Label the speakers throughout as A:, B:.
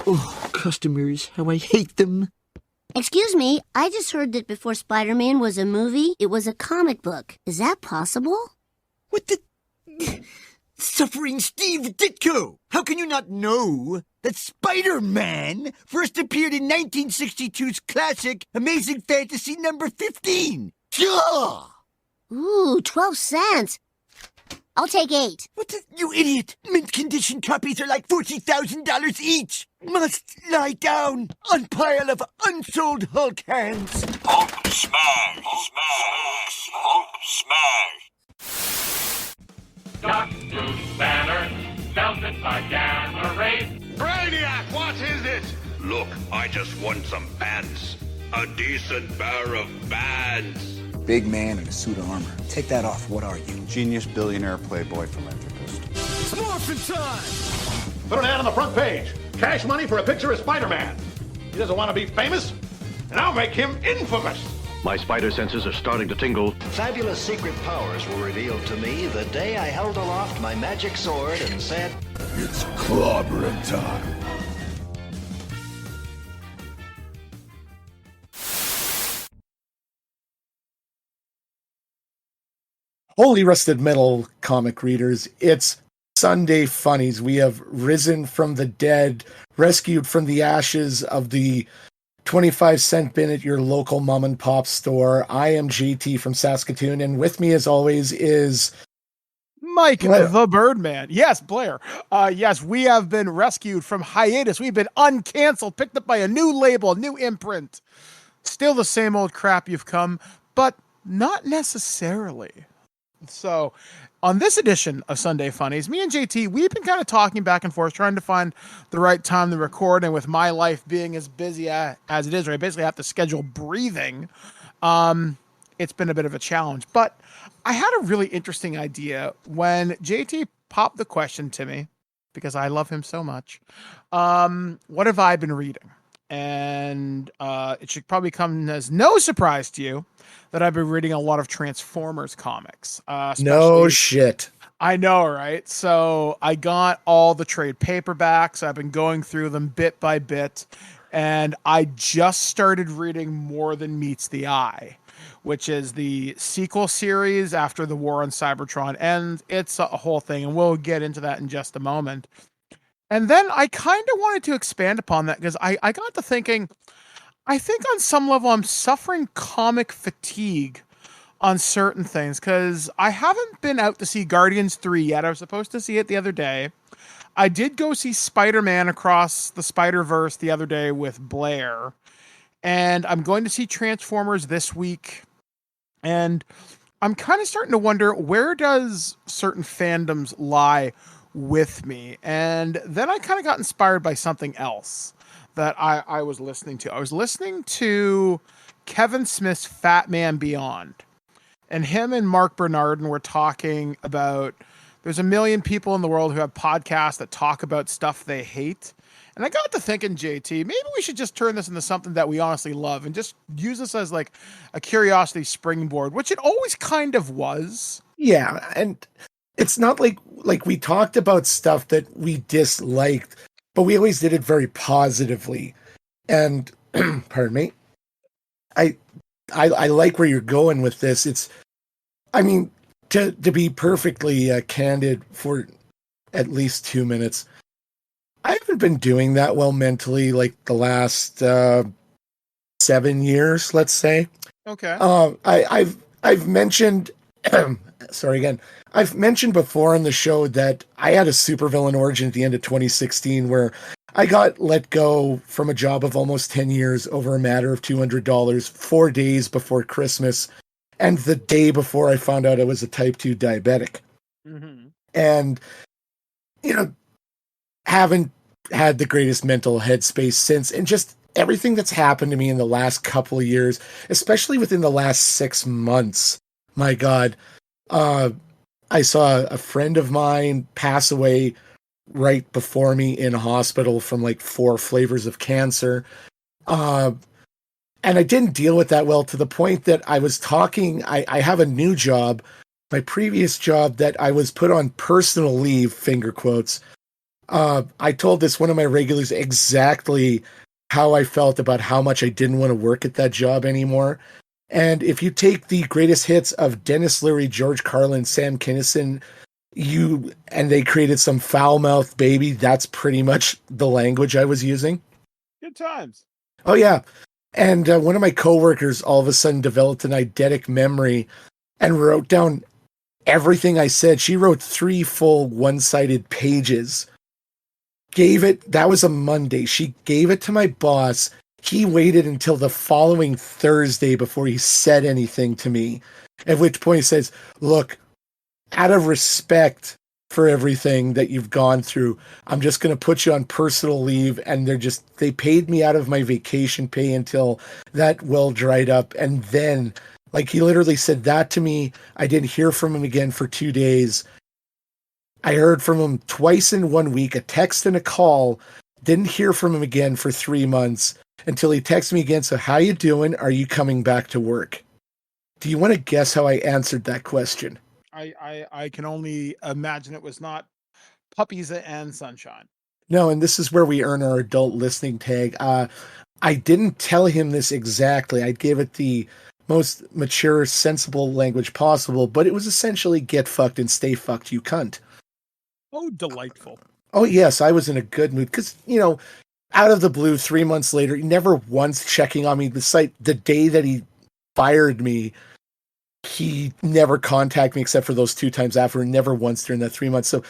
A: Oh, customers, how I hate them.
B: Excuse me, I just heard that before Spider-Man was a movie, it was a comic book. Is that possible?
A: What the... Suffering Steve Ditko! How can you not know that Spider-Man first appeared in 1962's classic Amazing Fantasy number 15? Duh!
B: Ooh, 12 cents. I'll take 8.
A: What the... You idiot! Mint condition copies are like $40,000 each! Must lie down on pile of unsold Hulk hands!
C: Hulk smash! Smash! Hulk smash!
D: Doctor's banner, belted by gamma rays.
C: Brainiac, what is it? Look, I just want some pants. A decent pair of pants.
E: Big man in a suit of armor. Take that off. What are you?
F: Genius, billionaire, playboy, philanthropist.
A: It's morphin' time!
G: Put an ad on the front page. Cash money for a picture of Spider-Man. He doesn't want to be famous, and I'll make him infamous.
H: My spider senses are starting to tingle.
I: Fabulous secret powers were revealed to me the day I held aloft my magic sword and said,
C: It's clobbering time.
J: Holy Rusted Metal comic readers, it's Sunday Funnies. We have risen from the dead, rescued from the ashes of the 25-cent bin at your local mom and pop store. I am JT from Saskatoon, and with me as always is
K: Mike,
J: Blair.
K: the Birdman. Yes, Blair. Yes, we have been rescued from hiatus. We've been uncanceled, picked up by a new label, new imprint. Still the same old crap you've come, but not necessarily. So, on this edition of Sunday Funnies, me and JT, we've been kind of talking back and forth, trying to find the right time to record, and with my life being as busy as it is, where I basically have to schedule breathing, it's been a bit of a challenge. But I had a really interesting idea when JT popped the question to me, because I love him so much. What have I been reading? And it should probably come as no surprise to you that I've been reading a lot of Transformers comics.
J: no shit.
K: I know, right? So I got all the trade paperbacks. I've been going through them bit by bit. And I just started reading More Than Meets the Eye, which is the sequel series after the War on Cybertron. And it's a whole thing. And we'll get into that in just a moment. And then I kind of wanted to expand upon that because I got to thinking, I think on some level I'm suffering comic fatigue on certain things because I haven't been out to see Guardians 3 yet. I was supposed to see it the other day. I did go see Spider-Man Across the Spider-Verse the other day with Blair. And I'm going to see Transformers this week. And I'm kind of starting to wonder, where does certain fandoms lie with me? And then I kind of got inspired by something else that I was listening to. I was listening to Kevin Smith's Fat Man Beyond. And him and Mark Bernardin were talking about, there's a million people in the world who have podcasts that talk about stuff they hate. And I got to thinking, JT, maybe we should just turn this into something that we honestly love and just use this as like a curiosity springboard, which it always kind of was.
J: Yeah, and it's not like we talked about stuff that we disliked, but we always did it very positively. And pardon me, I like where you're going with this. It's, I mean, to be perfectly candid for at least 2 minutes, I haven't been doing that well mentally like the last 7 years, let's say.
K: Okay.
J: I've mentioned sorry again. I've mentioned before on the show that I had a supervillain origin at the end of 2016 where I got let go from a job of almost 10 years over a matter of $200 4 days before Christmas and the day before I found out I was a type 2 diabetic.
K: Mm-hmm.
J: And, haven't had the greatest mental headspace since. And just everything that's happened to me in the last couple of years, especially within the last 6 months, my God, I saw a friend of mine pass away right before me in a hospital from like 4 flavors of cancer. And I didn't deal with that well to the point that I was talking, I have a new job, my previous job that I was put on personal leave, finger quotes, I told this one of my regulars exactly how I felt about how much I didn't want to work at that job anymore. And if you take the greatest hits of Dennis Leary, George Carlin, Sam Kinison, and they created some foul-mouthed baby, that's pretty much the language I was using.
K: Good times.
J: Oh, yeah. And one of my coworkers all of a sudden developed an eidetic memory and wrote down everything I said. She wrote 3 full one-sided pages. That was a Monday. She gave it to my boss. He waited until the following Thursday before he said anything to me, at which point he says, look, out of respect for everything that you've gone through, I'm just going to put you on personal leave. And they paid me out of my vacation pay until that well dried up. And then, like, he literally said that to me. I didn't hear from him again for 2 days. I heard from him twice in 1 week, a text and a call. Didn't hear from him again for 3 months until he texted me again. So, how you doing? Are you coming back to work? Do you want to guess how I answered that question?
K: I can only imagine it was not puppies and sunshine.
J: No, and this is where we earn our adult listening tag. I didn't tell him this exactly. I gave it the most mature, sensible language possible, but it was essentially get fucked and stay fucked, you cunt.
K: Oh, delightful.
J: Oh, yes, I was in a good mood because, out of the blue, 3 months later, never once checking on me. The day that he fired me, he never contacted me except for those 2 times after, never once during that 3 months. So,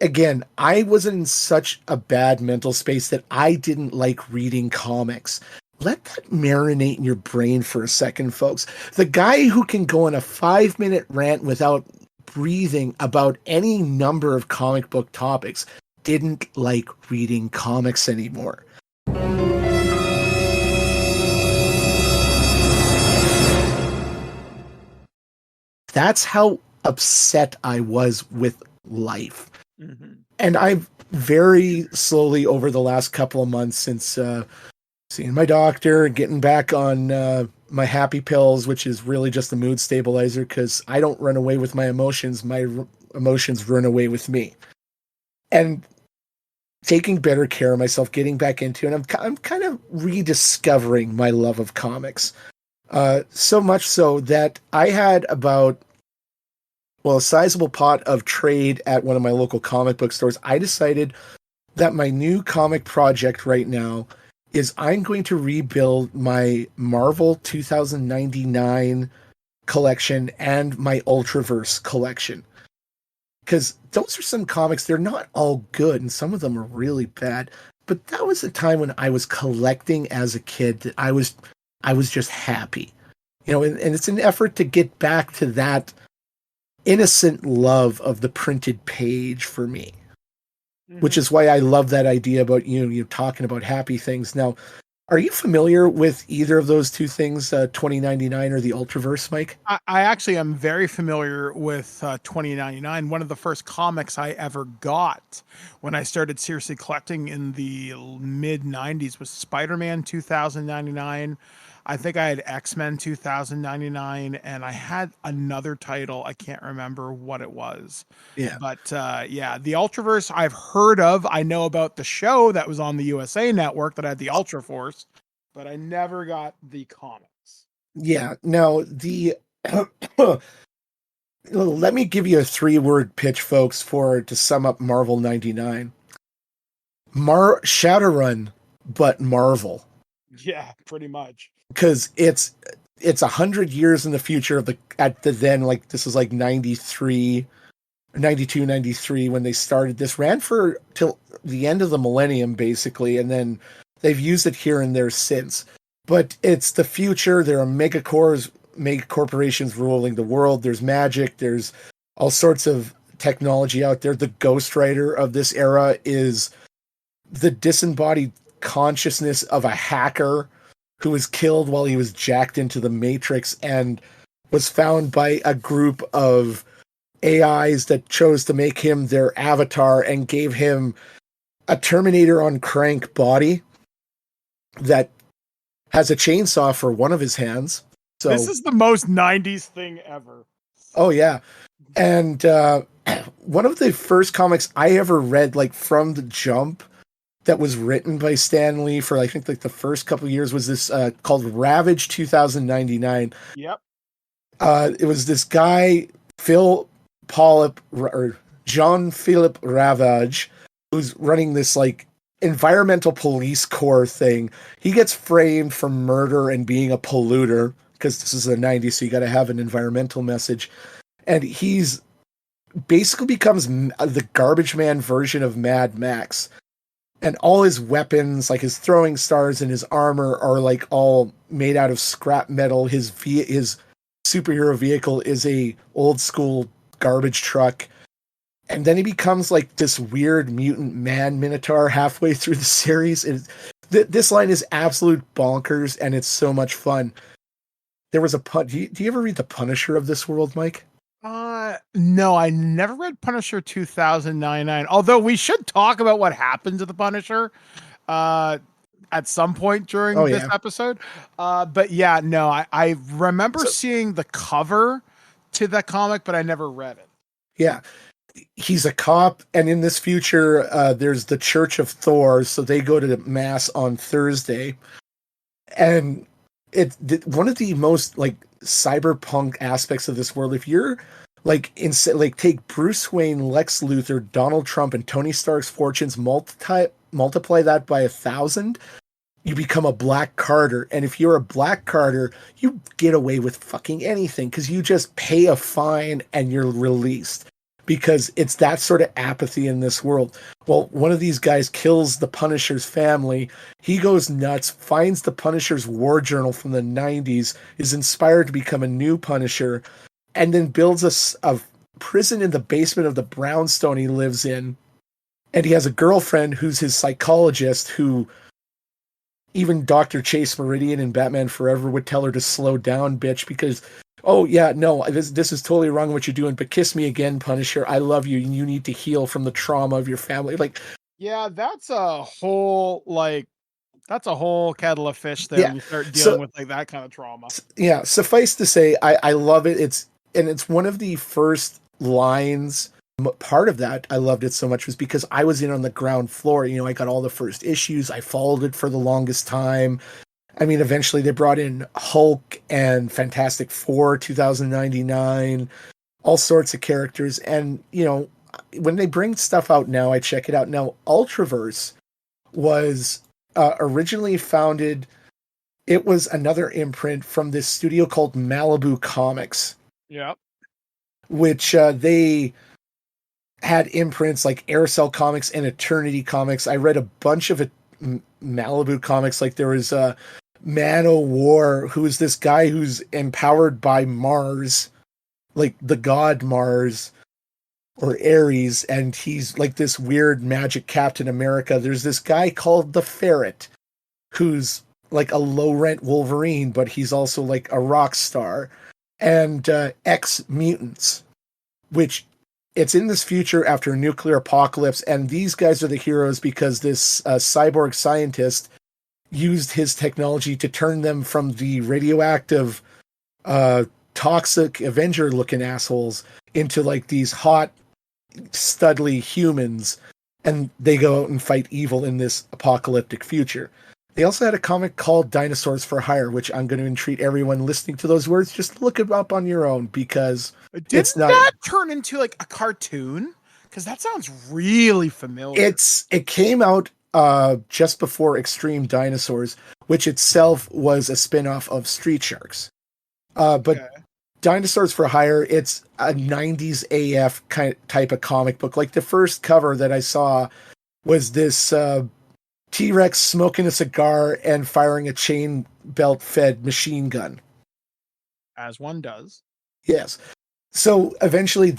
J: again, I was in such a bad mental space that I didn't like reading comics. Let that marinate in your brain for a second, folks. The guy who can go on a 5-minute rant without breathing about any number of comic book topics didn't like reading comics anymore. That's how upset I was with life. Mm-hmm. And I've very slowly over the last couple of months since seeing my doctor, getting back on my happy pills, which is really just a mood stabilizer because I don't run away with my emotions. My emotions run away with me. And taking better care of myself, getting back into it, I'm kind of rediscovering my love of comics. So much so that I had a sizable pot of trade at one of my local comic book stores. I decided that my new comic project right now is I'm going to rebuild my Marvel 2099 collection and my Ultraverse collection. Because those are some comics, they're not all good, and some of them are really bad. But that was a time when I was collecting as a kid that I was just happy. And it's an effort to get back to that innocent love of the printed page for me. Mm-hmm. Which is why I love that idea about you talking about happy things. Now, are you familiar with either of those 2 things, 2099 or the Ultraverse, Mike?
K: I actually am very familiar with 2099. One of the first comics I ever got when I started seriously collecting in the mid-90s was Spider-Man 2099. I think I had X-Men 2099, and I had another title. I can't remember what it was.
J: Yeah.
K: But the Ultraverse I've heard of. I know about the show that was on the USA Network that had the Ultra Force, but I never got the comics.
J: Yeah. Now, let me give you a 3-word pitch, folks, to sum up Marvel 99. Shadowrun, but Marvel.
K: Yeah, pretty much.
J: Because it's 100 years in the future this is like 93, 92, 93 when they started this. Ran for till the end of the millennium, basically, and then they've used it here and there since. But it's the future. There are mega corporations ruling the world. There's magic. There's all sorts of technology out there. The Ghost Rider of this era is the disembodied consciousness of a hacker who was killed while he was jacked into the Matrix and was found by a group of AIs that chose to make him their avatar and gave him a Terminator on crank body that has a chainsaw for one of his hands. So
K: this is the most 90s thing ever.
J: Oh, yeah. And one of the first comics I ever read, like from the jump, that was written by Stan Lee for I think like the first couple of years was this called Ravage 2099.
K: Yep.
J: It was this guy Phil Polyp or John Philip Ravage who's running this like environmental police corps thing. He gets framed for murder and being a polluter because this is the 90s, so you got to have an environmental message. And he's basically becomes the garbage man version of Mad Max. And all his weapons, like his throwing stars and his armor, are like all made out of scrap metal. His superhero vehicle is a old school garbage truck. And then he becomes like this weird mutant man minotaur halfway through the series. This line is absolute bonkers, and it's so much fun. There was do you ever read The Punisher of this world, Mike?
K: No, I never read Punisher 2099. Although we should talk about what happened to the Punisher at some point during this episode. But yeah, no, I remember seeing the cover to that comic, but I never read it.
J: Yeah. He's a cop, and in this future, there's the Church of Thor, so they go to mass on Thursday. And one of the most like cyberpunk aspects of this world, if you're like take Bruce Wayne, Lex Luthor, Donald Trump, and Tony Stark's fortunes, multiply that by 1,000, you become a Black Carter. And if you're a Black Carter, you get away with fucking anything because you just pay a fine and you're released. Because it's that sort of apathy in this world. Well, one of these guys kills the Punisher's family. He goes nuts, finds the Punisher's war journal from the 90s, is inspired to become a new Punisher, and then builds a prison in the basement of the brownstone he lives in. And he has a girlfriend who's his psychologist, who even Dr. Chase Meridian in Batman Forever would tell her to slow down, bitch, because... Oh, yeah, no, this is totally wrong what you're doing, but kiss me again, Punisher. I love you, and you need to heal from the trauma of your family. Like,
K: yeah, that's a whole kettle of fish there. Yeah. You start dealing with like that kind of trauma.
J: Yeah, suffice to say, I love it. It's one of the first lines. Part of that I loved it so much was because I was in on the ground floor. You know, I got all the first issues. I followed it for the longest time. I mean, eventually they brought in Hulk and Fantastic Four 2099, all sorts of characters. And, you know, when they bring stuff out now, I check it out. Now, Ultraverse was originally founded, it was another imprint from this studio called Malibu Comics.
K: Yep.
J: Which they had imprints like Aircell Comics and Eternity Comics. I read a bunch of Malibu Comics, like there was Man o' War, who's this guy who's empowered by Mars, like the god Mars or Ares, and he's like this weird magic Captain America. There's this guy called the Ferret, who's like a low-rent Wolverine, but he's also like a rock star. And X-Mutants, which it's in this future after a nuclear apocalypse, and these guys are the heroes because this cyborg scientist used his technology to turn them from the radioactive, toxic Avenger-looking assholes into like these hot, studly humans, and they go out and fight evil in this apocalyptic future. They also had a comic called Dinosaurs for Hire, which I'm going to entreat everyone listening to those words, just look it up on your own, because it's not...
K: Didn't that turn into like a cartoon? Because that sounds really familiar.
J: It came out just before Extreme Dinosaurs, which itself was a spin-off of Street Sharks. But Dinosaurs for Hire, it's a 90s AF type of comic book. Like the first cover that I saw was this T-Rex smoking a cigar and firing a chain belt fed machine gun.
K: As one does.
J: Yes. So eventually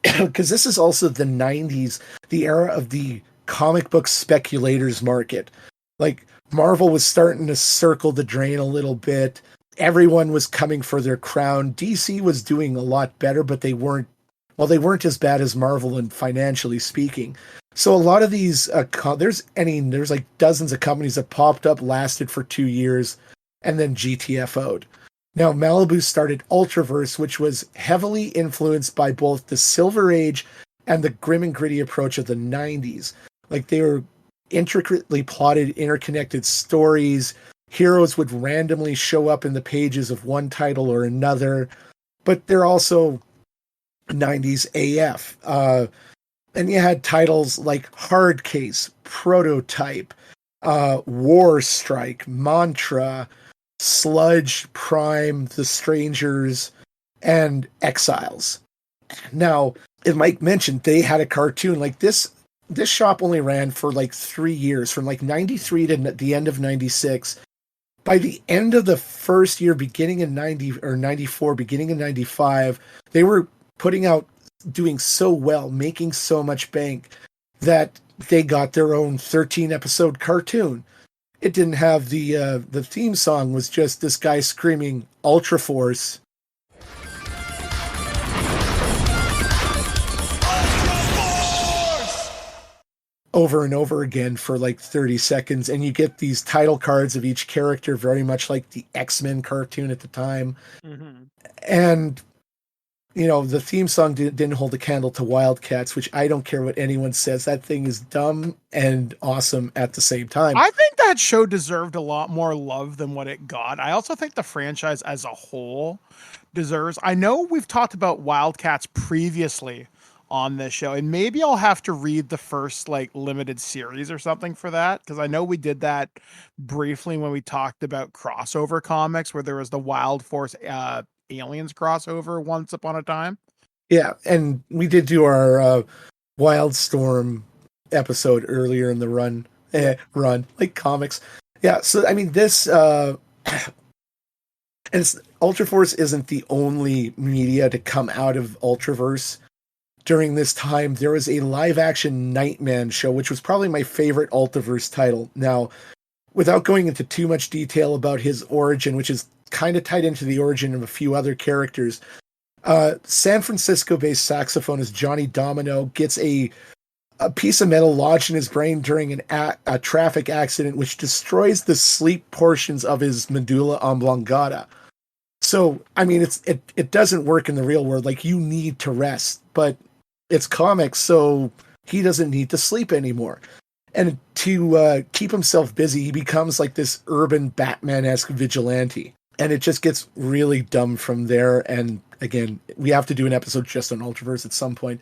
J: because this is also the 90s, the era of the comic book speculators market. Like Marvel was starting to circle the drain a little bit. Everyone was coming for their crown. DC was doing a lot better, but they weren't as bad as Marvel and financially speaking. So a lot of these, there's like dozens of companies that popped up, lasted for 2 years, and then GTFO'd. Now, Malibu started Ultraverse, which was heavily influenced by both the Silver Age and the grim and gritty approach of the 90s. Like, they were intricately plotted, interconnected stories. Heroes would randomly show up in the pages of one title or another, but they're also 90s AF. And you had titles like Hard Case, Prototype, War Strike, Mantra, Sludge, Prime, The Strangers, and Exiles. Now, as Mike mentioned, they had a cartoon like this. This shop only ran for like 3 years, from like 93 to the end of 96. By the end of the first year, beginning in 90 or 94, beginning in 95, they were doing so well, making so much bank that they got their own 13-episode cartoon. It didn't have the theme song, was just this guy screaming Ultra Force. Over and over again for like 30 seconds, and you get these title cards of each character, very much like the X-Men cartoon at the time. Mm-hmm. And you know, the theme song didn't hold a candle to Wildcats, which I don't care what anyone says. That thing is dumb and awesome at the same time.
K: I think that show deserved a lot more love than what it got. I also think the franchise as a whole deserves. I know we've talked about Wildcats previously on this show, and maybe I'll have to read the first like limited series or something for that, because I know we did that briefly when we talked about crossover comics, where there was the Wild Force Aliens crossover once upon a time.
J: Yeah, and we did do our Wildstorm episode earlier in the run, like comics. Yeah, so I mean this and Ultraforce isn't the only media to come out of Ultraverse. During this time, there was a live-action Nightman show, which was probably my favorite Ultraverse title. Now, without going into too much detail about his origin, which is kind of tied into the origin of a few other characters, San Francisco-based saxophonist Johnny Domino gets a piece of metal lodged in his brain during a traffic accident, which destroys the sleep portions of his medulla oblongata. So, I mean, it doesn't work in the real world. Like, you need to rest, but it's comics, so he doesn't need to sleep anymore. And to keep himself busy, he becomes like this urban Batman-esque vigilante. And it just gets really dumb from there. And again, we have to do an episode just on Ultraverse at some point.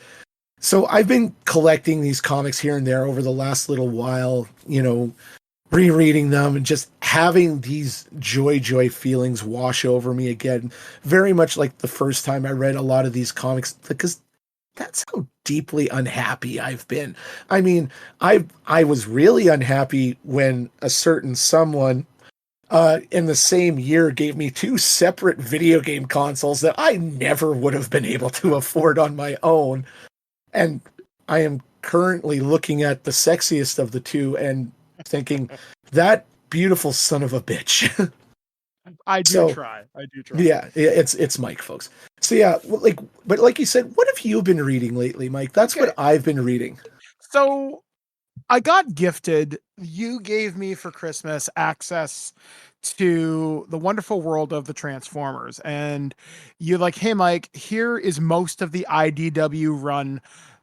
J: So I've been collecting these comics here and there over the last little while, you know, rereading them and just having these joy feelings wash over me again. Very much like the first time I read a lot of these comics, because that's how deeply unhappy I've been. I mean, I was really unhappy when a certain someone in the same year gave me 2 separate video game consoles that I never would have been able to afford on my own. And I am currently looking at the sexiest of the 2 and thinking, that beautiful son of a bitch.
K: I do try.
J: Yeah, it's Mike, folks. So yeah, but like you said, what have you been reading lately, Mike? That's what I've been reading.
K: So I got gifted. You gave me for Christmas access to the wonderful world of the Transformers, and you're like, "Hey, Mike, here is most of the IDW run.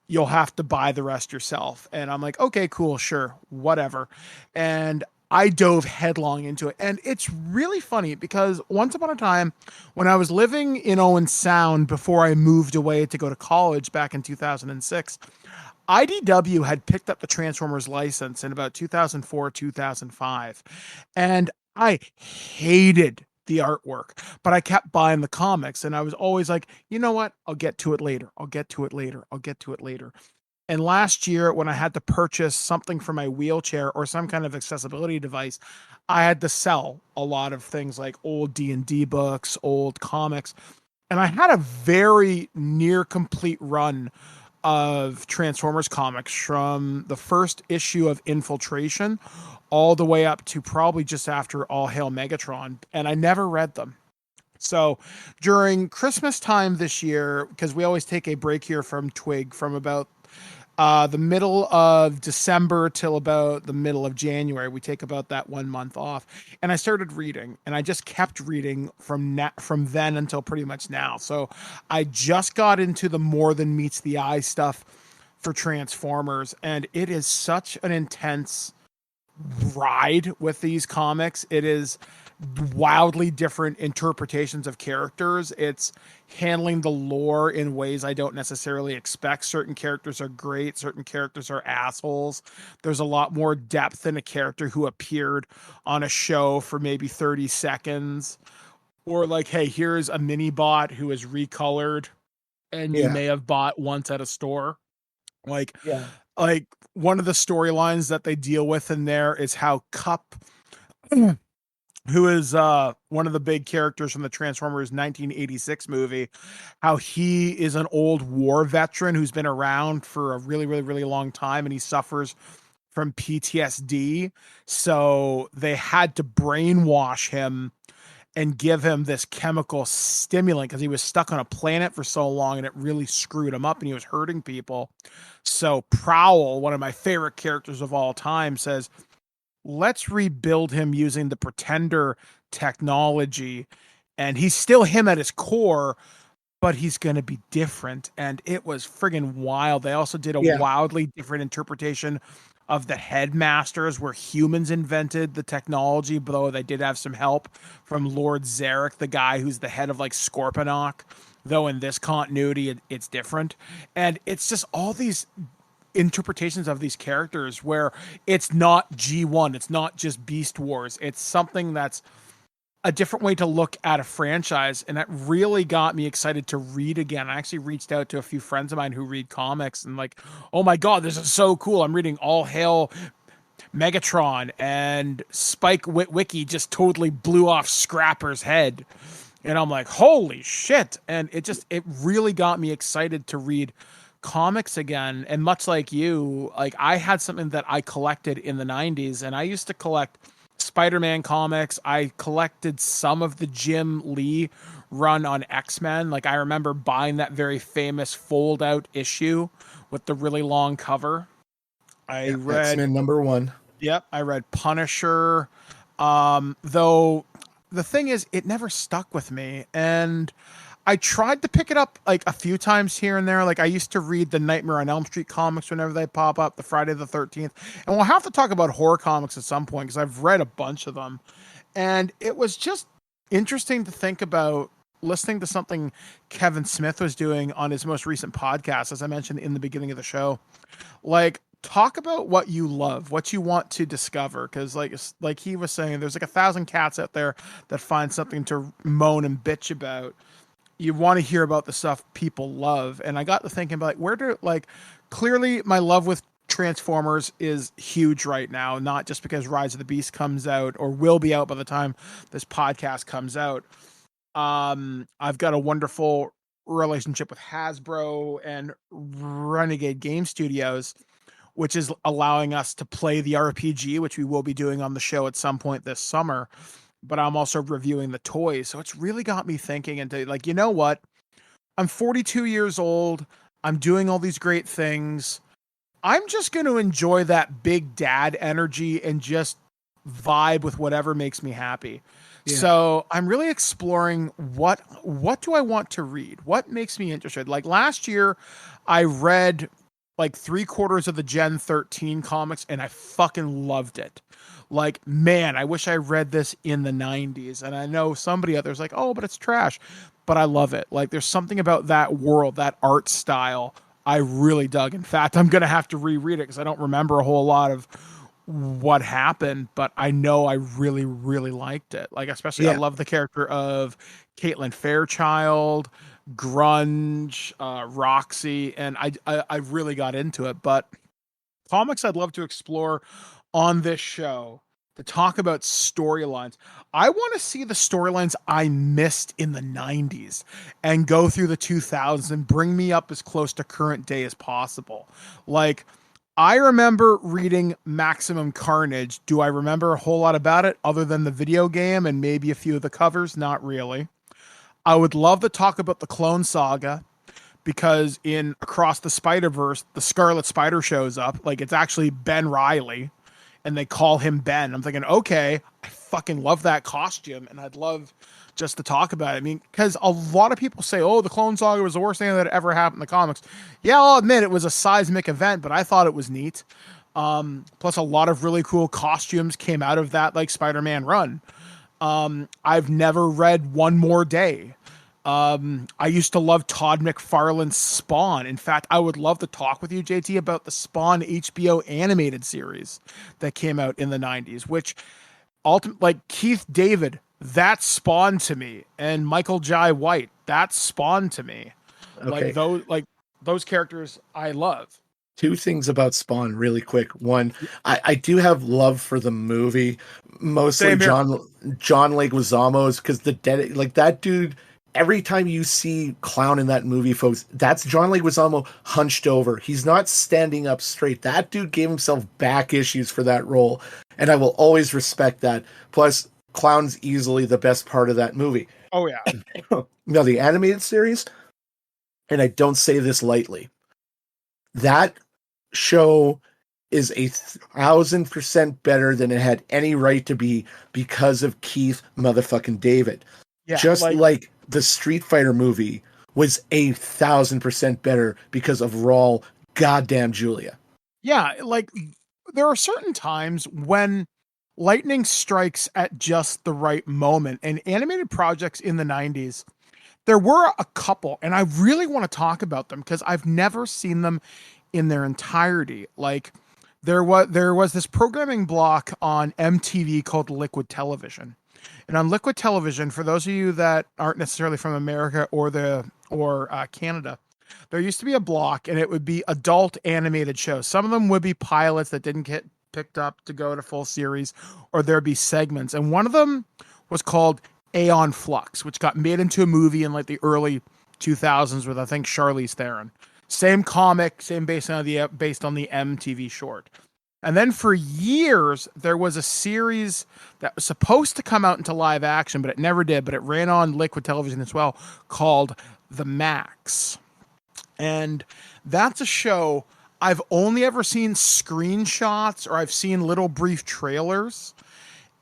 K: You'll have to buy the rest yourself." And I'm like, "Okay, cool, sure, whatever." And I dove headlong into it. And it's really funny because once upon a time, when I was living in Owen Sound before I moved away to go to college back in 2006, IDW had picked up the Transformers license in about 2004, 2005. And I hated the artwork, but I kept buying the comics. And I was always like, you know what? I'll get to it later. I'll get to it later. I'll get to it later. And last year, when I had to purchase something for my wheelchair or some kind of accessibility device, I had to sell a lot of things like old D&D books, old comics. And I had a very near complete run of Transformers comics from the first issue of Infiltration all the way up to probably just after All Hail Megatron. And I never read them. So during Christmas time this year, because we always take a break here from TWIG from about The middle of December till about the middle of January. We take about that 1 month off. And I started reading, and I just kept reading from then until pretty much now. So I just got into the More Than Meets the Eye stuff for Transformers, and it is such an intense ride with these comics. It is wildly different interpretations of characters. It's handling the lore in ways I don't necessarily expect. Certain characters are great, certain characters are assholes. There's a lot more depth in a character who appeared on a show for maybe 30 seconds. Or like, hey, here's a mini bot who is recolored and you may have bought once at a store. Like one of the storylines that they deal with in there is how Cup, who is one of the big characters from the Transformers 1986 movie, how he is an old war veteran who's been around for a really, really, really long time, and he suffers from PTSD. So they had to brainwash him and give him this chemical stimulant because he was stuck on a planet for so long and it really screwed him up and he was hurting people. So Prowl, one of my favorite characters of all time, says, let's rebuild him using the Pretender technology. And he's still him at his core, but he's going to be different. And it was friggin' wild. They also did a wildly different interpretation of the Headmasters, where humans invented the technology, though they did have some help from Lord Zarek, the guy who's the head of like Scorponok. Though in this continuity, it's different. And it's just all these interpretations of these characters where it's not G1, it's not just Beast Wars, it's something that's a different way to look at a franchise. And that really got me excited to read again. I actually reached out to a few friends of mine who read comics and like, oh my God, this is so cool. I'm reading All Hail Megatron, and Spike Witwicky just totally blew off Scrapper's head. And I'm like, holy shit. And it really got me excited to read comics again. And much like you, like I had something that I collected in the 90s, and I used to collect Spider-Man comics. I collected some of the Jim Lee run on X-Men. Like I remember buying that very famous fold-out issue with the really long cover. I read
J: X-Men #1.
K: Yep, I read Punisher. Though the thing is, it never stuck with me, and I tried to pick it up like a few times here and there. Like I used to read the Nightmare on Elm Street comics whenever they pop up, the Friday the 13th. And we'll have to talk about horror comics at some point because I've read a bunch of them. And it was just interesting to think about listening to something Kevin Smith was doing on his most recent podcast, as I mentioned in the beginning of the show. Like, talk about what you love, what you want to discover. Because like he was saying, there's like 1,000 cats out there that find something to moan and bitch about. You want to hear about the stuff people love. And I got to thinking about clearly my love with Transformers is huge right now, not just because Rise of the Beast comes out or will be out by the time this podcast comes out. I've got a wonderful relationship with Hasbro and Renegade Game Studios, which is allowing us to play the RPG, which we will be doing on the show at some point this summer. But I'm also reviewing the toys. So it's really got me thinking into like, you know what? I'm 42 years old. I'm doing all these great things. I'm just going to enjoy that big dad energy and just vibe with whatever makes me happy. Yeah. So I'm really exploring what do I want to read? What makes me interested? Like last year, I read like 3/4 of the Gen 13 comics and I fucking loved it. Like, man, I wish I read this in the 90s. And I know somebody out there's like, oh, but it's trash. But I love it. Like, there's something about that world, that art style, I really dug. In fact, I'm going to have to reread it because I don't remember a whole lot of what happened. But I know I really, really liked it. Like, especially I love the character of Caitlin Fairchild, Grunge, Roxy. And I really got into it. But comics I'd love to explore on this show to talk about storylines. I want to see the storylines I missed in the 90s and go through the 2000s and bring me up as close to current day as possible. Like, I remember reading Maximum Carnage. Do I remember a whole lot about it other than the video game and maybe a few of the covers? Not really. I would love to talk about the Clone Saga, because in Across the Spider-Verse, the Scarlet Spider shows up. Like, it's actually Ben Reilly, and they call him Ben. I'm thinking, okay, I fucking love that costume, and I'd love just to talk about it. I mean, because a lot of people say, oh, the Clone Saga was the worst thing that ever happened in the comics. Yeah, I'll admit it was a seismic event, but I thought it was neat. Plus, a lot of really cool costumes came out of that, like, Spider-Man run. I've never read One More Day. I used to love Todd McFarlane's Spawn. In fact, I would love to talk with you, JT, about the Spawn HBO animated series that came out in the 90s, which like Keith David, that's Spawn to me, and Michael Jai White, that's Spawn to me.
J: Okay.
K: Those characters I love.
J: Two things about Spawn really quick. One, I do have love for the movie, mostly John Leguizamo's, because that dude, every time you see Clown in that movie, folks, that's John Leguizamo hunched over. He's not standing up straight. That dude gave himself back issues for that role, and I will always respect that. Plus, Clown's easily the best part of that movie.
K: Oh, yeah.
J: Now, the animated series, and I don't say this lightly, that show is 1,000% better than it had any right to be because of Keith motherfucking David.
K: Yeah,
J: just like the Street Fighter movie was 1,000% better because of Raul goddamn Julia.
K: Yeah, like there are certain times when lightning strikes at just the right moment, and animated projects in the 90s, there were a couple, and I really want to talk about them because I've never seen them in their entirety. Like there was this programming block on MTV called Liquid Television. And on Liquid Television, for those of you that aren't necessarily from America or Canada, there used to be a block, and it would be adult animated shows. Some of them would be pilots that didn't get picked up to go to full series, or there'd be segments. And one of them was called Aeon Flux, which got made into a movie in like the early 2000s with, I think, Charlize Theron. Same comic, same based on the MTV short. And then for years, there was a series that was supposed to come out into live action, but it never did. But it ran on Liquid Television as well, called The Max. And that's a show I've only ever seen screenshots, or I've seen little brief trailers.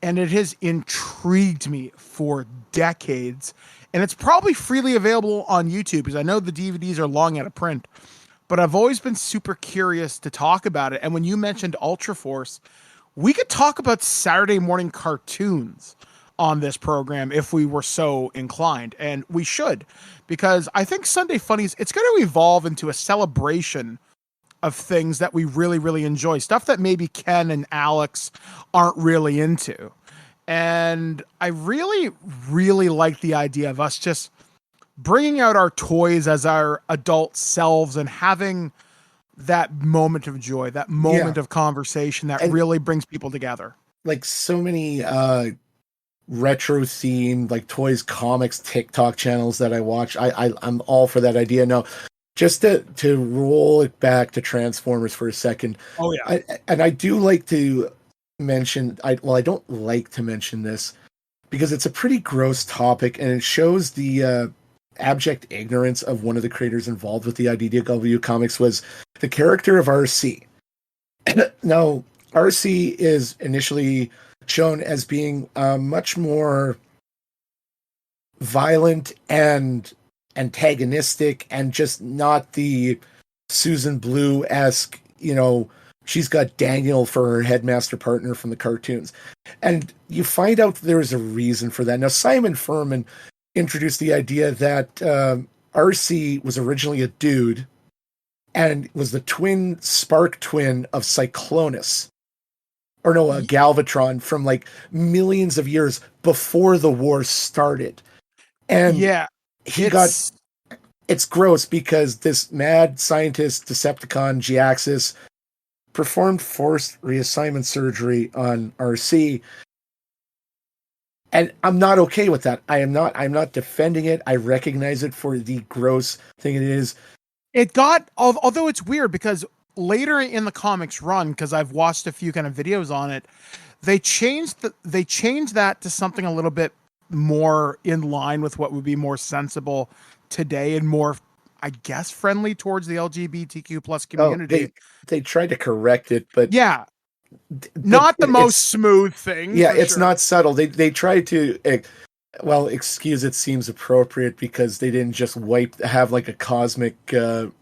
K: And it has intrigued me for decades. And it's probably freely available on YouTube, because I know the DVDs are long out of print. But I've always been super curious to talk about it. And when you mentioned Ultra Force, we could talk about Saturday morning cartoons on this program if we were so inclined. And we should, because I think Sunday Funnies, it's going to evolve into a celebration of things that we really, really enjoy. Stuff that maybe Ken and Alex aren't really into. And I really, really like the idea of us just bringing out our toys as our adult selves and having that moment of joy, that moment of conversation that really brings people together. Like
J: so many retro themed, like toys, comics, TikTok channels that I watch. I'm all for that idea. Now, just to roll it back to Transformers for a second.
K: Oh yeah.
J: I do like to mention, I don't like to mention this because it's a pretty gross topic, and it shows the abject ignorance of one of the creators involved with the IDW comics. Was the character of RC. Now, RC is initially shown as being much more violent and antagonistic, and just not the Susan Blue-esque, she's got Daniel for her headmaster partner from the cartoons. And you find out there is a reason for that. Now, Simon Furman introduced the idea that RC was originally a dude and was the spark twin of Cyclonus. Or no, Galvatron, from like millions of years before the war started. And it's gross because this mad scientist, Decepticon, Giaxis, performed forced reassignment surgery on RC. And I'm not okay with that. I'm not defending it. I recognize it for the gross thing it is.
K: It got, although it's weird because later in the comics run, because I've watched a few kind of videos on it, they changed that to something a little bit more in line with what would be more sensible today, and more I guess, friendly towards the LGBTQ plus community.
J: They tried to correct it, but
K: yeah, not the most smooth thing.
J: Yeah,
K: for
J: it's
K: sure.
J: not subtle. They tried to, excuse it seems appropriate because they didn't just have like a cosmic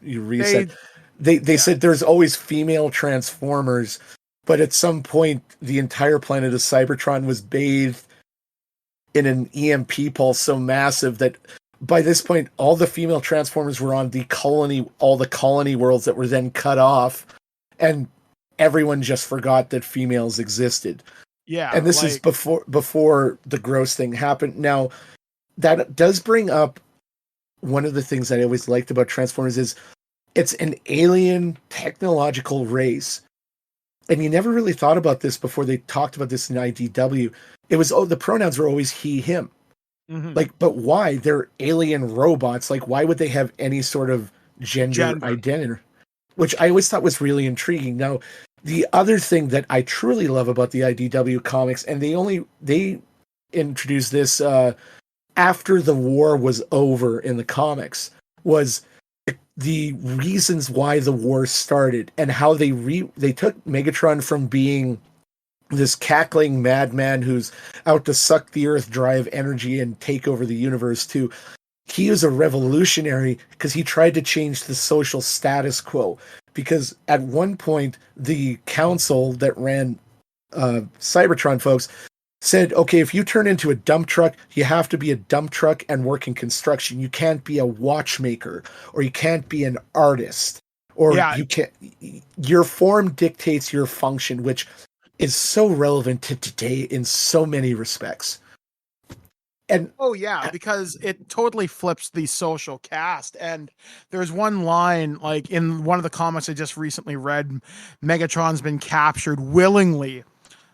J: reset. They said there's always female Transformers, but at some point the entire planet of Cybertron was bathed in an EMP pulse so massive that by this point all the female Transformers were on all the colony worlds that were then cut off, and everyone just forgot that females existed.
K: Yeah,
J: and this is before the gross thing happened. Now, that does bring up one of the things that I always liked about Transformers is it's an alien technological race. And you never really thought about this before they talked about this in IDW. It was, the pronouns were always he, him.
K: Mm-hmm.
J: But why? They're alien robots. Why would they have any sort of gender identity? Which I always thought was really intriguing. Now, the other thing that I truly love about the IDW comics, and they introduced this after the war was over in the comics, was the reasons why the war started and how they took Megatron from being this cackling madman who's out to suck the earth, drive energy, and take over the universe to he was a revolutionary because he tried to change the social status quo. Because at one point, the council that ran Cybertron folks said, okay, if you turn into a dump truck, you have to be a dump truck and work in construction. You can't be a watchmaker, or you can't be an artist, or you can't. Your form dictates your function, which is so relevant to today in so many respects. And
K: because it totally flips the social caste. And there's one line, like in one of the comics I just recently read, Megatron's been captured willingly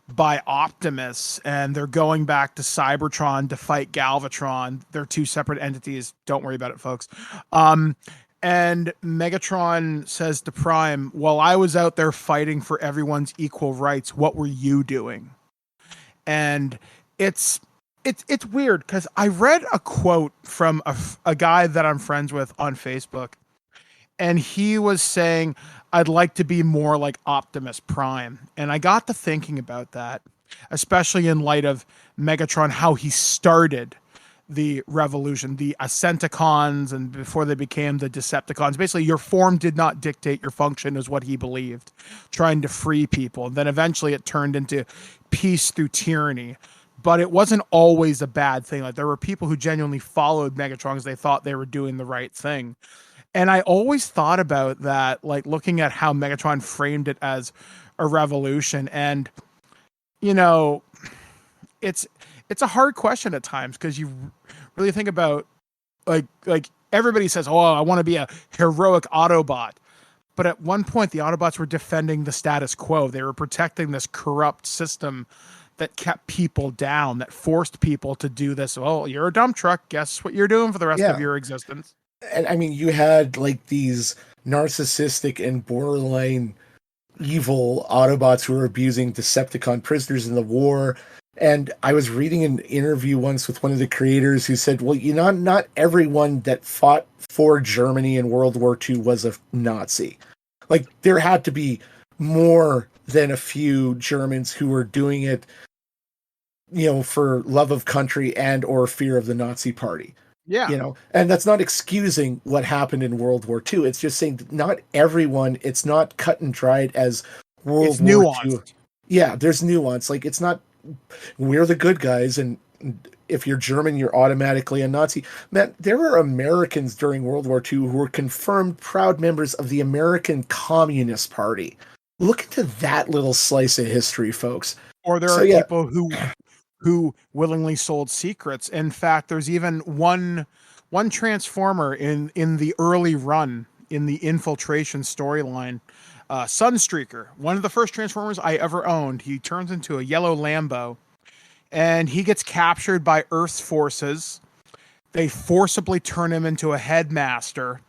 K: by Optimus, and they're going back to Cybertron to fight Galvatron. They're two separate entities. Don't worry about it, folks. And Megatron says to Prime, while I was out there fighting for everyone's equal rights, what were you doing? And it's weird because I read a quote from a guy that I'm friends with on Facebook, and he was saying, I'd like to be more like Optimus Prime. And I got to thinking about that, especially in light of Megatron, how he started the revolution, the Ascenticons, and before they became the Decepticons. Basically, your form did not dictate your function, is what he believed, trying to free people. And then eventually it turned into peace through tyranny. But it wasn't always a bad thing. Like, there were people who genuinely followed Megatron because they thought they were doing the right thing. And I always thought about that, like looking at how Megatron framed it as a revolution. And, you know, it's a hard question at times because you really think about like everybody says, oh, I want to be a heroic Autobot. But at one point, the Autobots were defending the status quo. They were protecting this corrupt system that kept people down, that forced people to do this. Oh, you're a dump truck. Guess what you're doing for the rest of your existence.
J: And I mean, you had like these narcissistic and borderline evil Autobots who were abusing Decepticon prisoners in the war. And I was reading an interview once with one of the creators who said, well, you know, not everyone that fought for Germany in World War II was a Nazi. Like, there had to be more than a few Germans who were doing it, you know, for love of country and or fear of the Nazi party.
K: Yeah.
J: You know, and that's not excusing what happened in World War II. It's just saying not everyone, it's not cut and dried as World War II. Yeah, there's nuance. Like, it's not, we're the good guys, and if you're German, you're automatically a Nazi. Man, there were Americans during World War II who were confirmed proud members of the American Communist Party. Look into that little slice of history, folks.
K: Or there are people who willingly sold secrets. In fact, there's even one Transformer in the early run, in the Infiltration storyline, Sunstreaker, one of the first Transformers I ever owned. He turns into a yellow Lambo, and he gets captured by Earth's forces. They forcibly turn him into a headmaster,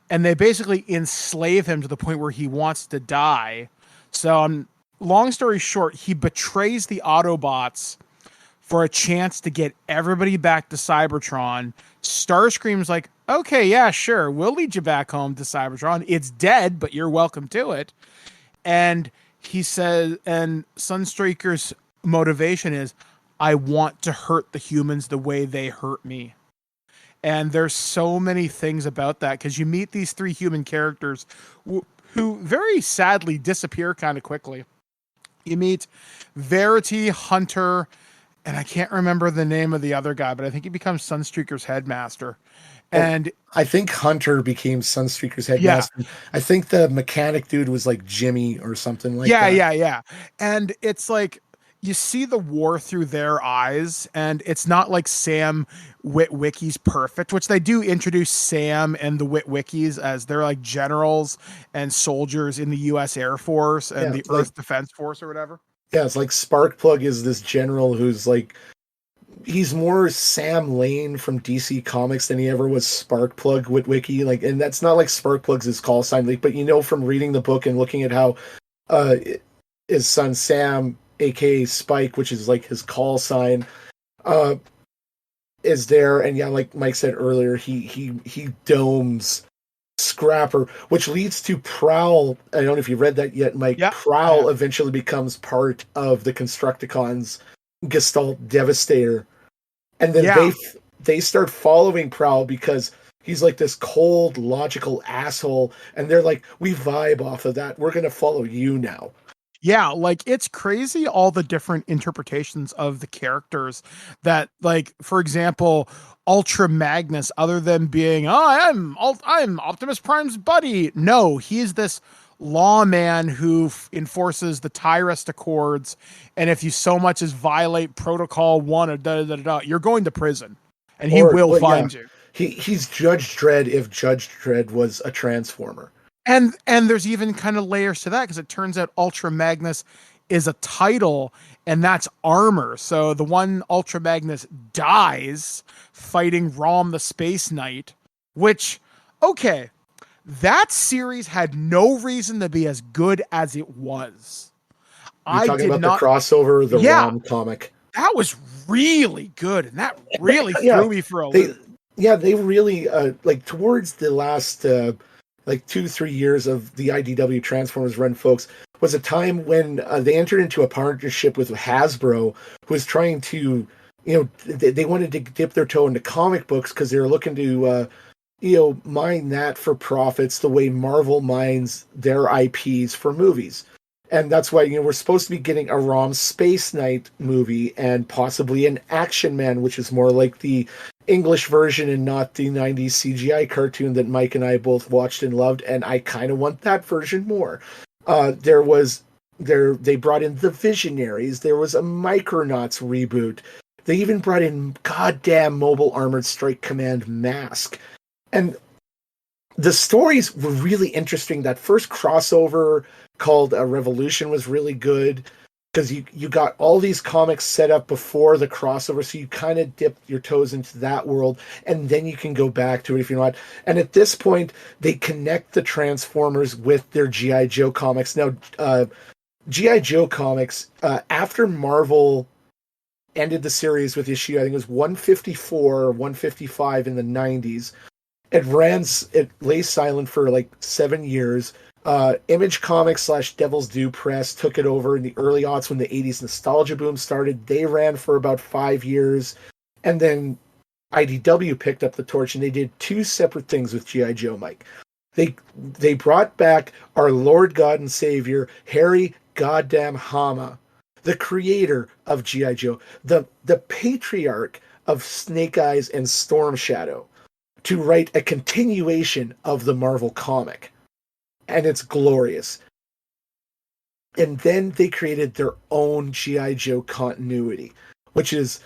K: and they basically enslave him to the point where he wants to die. So, long story short, he betrays the Autobots for a chance to get everybody back to Cybertron. Starscream's like, Okay, yeah, sure. We'll lead you back home to Cybertron. It's dead, but you're welcome to it. And he says, and Sunstreaker's motivation is, I want to hurt the humans the way they hurt me. And there's so many things about that because you meet these three human characters who very sadly disappear kind of quickly. You meet Verity, Hunter, and I can't remember the name of the other guy, but I think he becomes Sunstreaker's headmaster. And
J: I think Hunter became Sunstreaker's headmaster. Yeah. I think the mechanic dude was like Jimmy or something like that.
K: Yeah. And it's like you see the war through their eyes, and it's not like Sam Witwicky's perfect, which they do introduce Sam and the Witwickies as they're like generals and soldiers in the U.S. Air Force and the Earth Defense Force or whatever.
J: Yeah, it's like Sparkplug is this general who's like, he's more Sam Lane from DC Comics than he ever was Sparkplug Witwicky. Like, and that's not like Sparkplug's his call sign, like, but you know from reading the book and looking at how his son Sam, aka Spike, which is like his call sign, is there. And yeah, like Mike said earlier, he domes Scrapper, which leads to Prowl. I don't know if you read that yet, Mike. Yeah. Prowl eventually becomes part of the Constructicons Gestalt Devastator, and then they start following Prowl because he's like this cold, logical asshole, and they're like, we vibe off of that. We're gonna follow you now.
K: Yeah, like it's crazy all the different interpretations of the characters that, like, for example, Ultra Magnus, other than being, I'm Optimus Prime's buddy. No, he's this lawman who enforces the Tyrest Accords, and if you so much as violate Protocol 1 or you're going to prison, and he will find you.
J: He's Judge Dredd if Judge Dredd was a Transformer.
K: And there's even kind of layers to that because it turns out Ultra Magnus is a title, and that's armor. So the one Ultra Magnus dies fighting Rom the Space Knight, which, okay, that series had no reason to be as good as it was.
J: You're talking about the crossover, the Rom comic.
K: That was really good, and that really threw me for a loop.
J: They really, like, towards the last... like 2-3 years of the IDW Transformers run, folks, was a time when they entered into a partnership with Hasbro, who was trying to, they wanted to dip their toe into comic books because they were looking to, mine that for profits the way Marvel mines their IPs for movies. And that's why, we're supposed to be getting a Rom Space Knight movie and possibly an Action Man, which is more like the English version and not the 90s CGI cartoon that Mike and I both watched and loved, and I kind of want that version more. They brought in the Visionaries. There was a Micronauts reboot. They even brought in goddamn Mobile Armored Strike Command Mask. And the stories were really interesting. That first crossover called Revolution was really good because you got all these comics set up before the crossover, so you kind of dip your toes into that world, and then you can go back to it if you want. And at this point, they connect the Transformers with their G.I. Joe comics. Now, G.I. Joe comics, after Marvel ended the series with issue, I think it was 154 or 155 in the 90s, it lay silent for like 7 years. Image Comics / Devil's Due Press took it over in the early aughts when the 80s nostalgia boom started. They ran for about 5 years, and then IDW picked up the torch, and they did 2 separate things with G.I. Joe, Mike. They brought back our Lord God and Savior, Harry Goddamn Hama, the creator of G.I. Joe, the patriarch of Snake Eyes and Storm Shadow, to write a continuation of the Marvel comic. And it's glorious. And then they created their own G.I. Joe continuity, which is,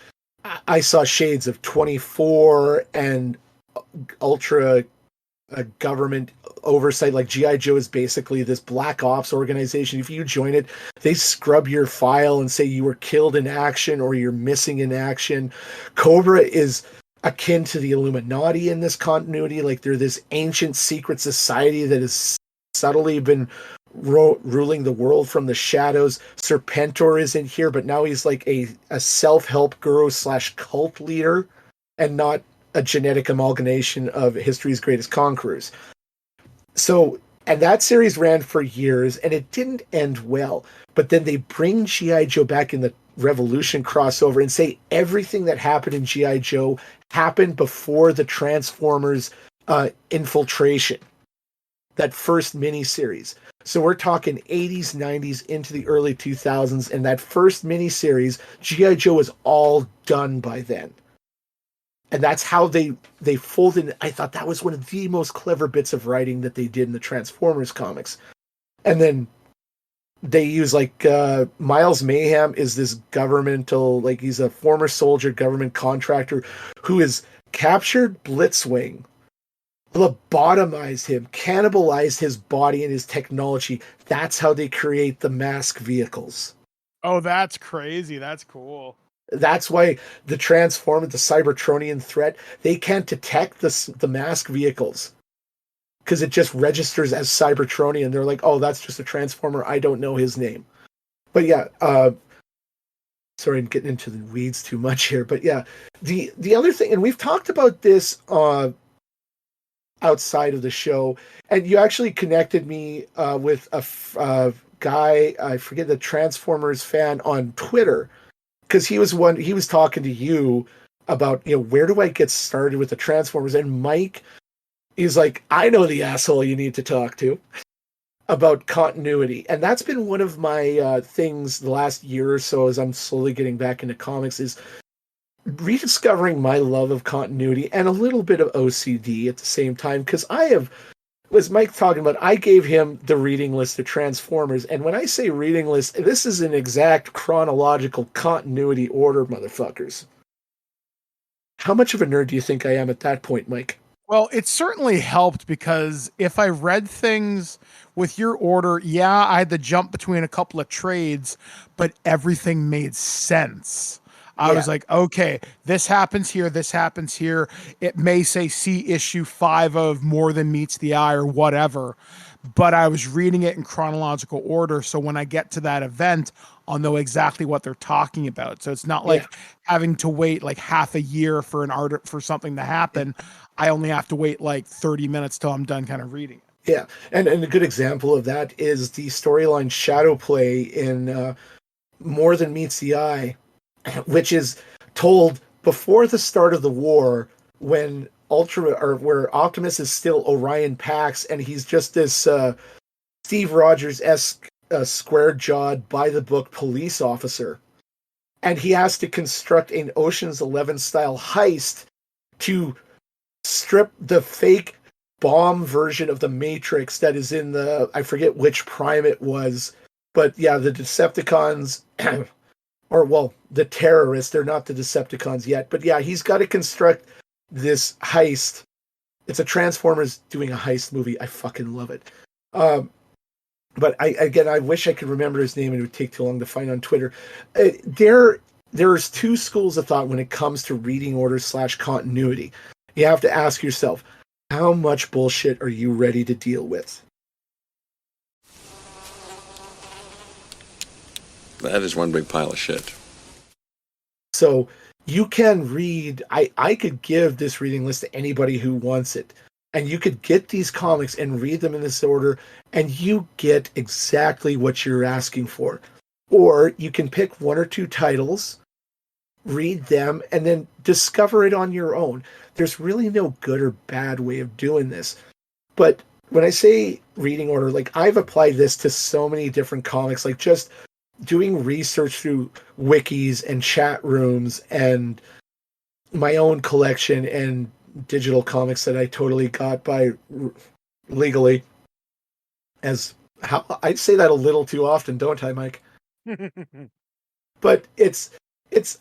J: I saw shades of 24 and ultra government oversight. Like, G.I. Joe is basically this black ops organization. If you join it, they scrub your file and say you were killed in action or you're missing in action. Cobra is akin to the Illuminati in this continuity. Like, they're this ancient secret society that is subtly been ruling the world from the shadows. Serpentor is in here, but now he's like a self-help guru / cult leader and not a genetic amalgamation of history's greatest conquerors. So, and that series ran for years, and it didn't end well. But then they bring G.I. Joe back in the Revolution crossover and say everything that happened in G.I. Joe happened before the Transformers infiltration, that first miniseries. So we're talking 80s, 90s into the early 2000s, and that first miniseries, G.I. Joe was all done by then. And that's how they folded. I thought that was one of the most clever bits of writing that they did in the Transformers comics. And then they use Miles Mayhem is this governmental, he's a former soldier, government contractor who has captured Blitzwing, lobotomized him, cannibalized his body and his technology. That's how they create the mask vehicles.
K: Oh, that's crazy. That's cool.
J: That's why the Transformer, the Cybertronian threat, they can't detect the mask vehicles because it just registers as Cybertronian. They're like, oh, that's just a Transformer. I don't know his name. But yeah, sorry, I'm getting into the weeds too much here. But yeah, the other thing, and we've talked about this outside of the show, and you actually connected me with a guy, I forget, the Transformers fan on Twitter, because he was talking to you about, where do I get started with the Transformers? And Mike is like, I know the asshole you need to talk to about continuity. And that's been one of my things the last year or so as I'm slowly getting back into comics, is rediscovering my love of continuity and a little bit of OCD at the same time. Because was Mike talking about, I gave him the reading list of Transformers, and when I say reading list, this is an exact chronological continuity order, motherfuckers. How much of a nerd do you think I am at that point, Mike?
K: Well, it certainly helped, because if I read things with your order, yeah, I had to jump between a couple of trades, but everything made sense. I was like, okay, this happens here, this happens here. It may say see issue 5 of More Than Meets the Eye or whatever, but I was reading it in chronological order. So when I get to that event, I'll know exactly what they're talking about. So it's not like having to wait like half a year for for something to happen. I only have to wait like 30 minutes till I'm done kind of reading it.
J: Yeah. And a good example of that is the storyline Shadow Play in More Than Meets the Eye, which is told before the start of the war, when where Optimus is still Orion Pax, and he's just this Steve Rogers-esque square-jawed, by-the-book police officer, and he has to construct an Ocean's 11 style heist to strip the fake bomb version of the Matrix that is in I forget which prime it was, but yeah, the Decepticons. The terrorists, they're not the Decepticons yet, but yeah, he's got to construct this heist. It's a Transformers doing a heist movie. I fucking love it. But I wish I could remember his name, and it would take too long to find on Twitter. There's two schools of thought when it comes to reading order / continuity. You have to ask yourself, how much bullshit are you ready to deal with?
L: That is one big pile of shit.
J: So you can read, I could give this reading list to anybody who wants it. And you could get these comics and read them in this order, and you get exactly what you're asking for. Or you can pick one or two titles, read them, and then discover it on your own. There's really no good or bad way of doing this. But when I say reading order, I've applied this to so many different comics, just doing research through wikis and chat rooms and my own collection and digital comics that I totally got by legally. I say that a little too often, don't I, Mike? But it's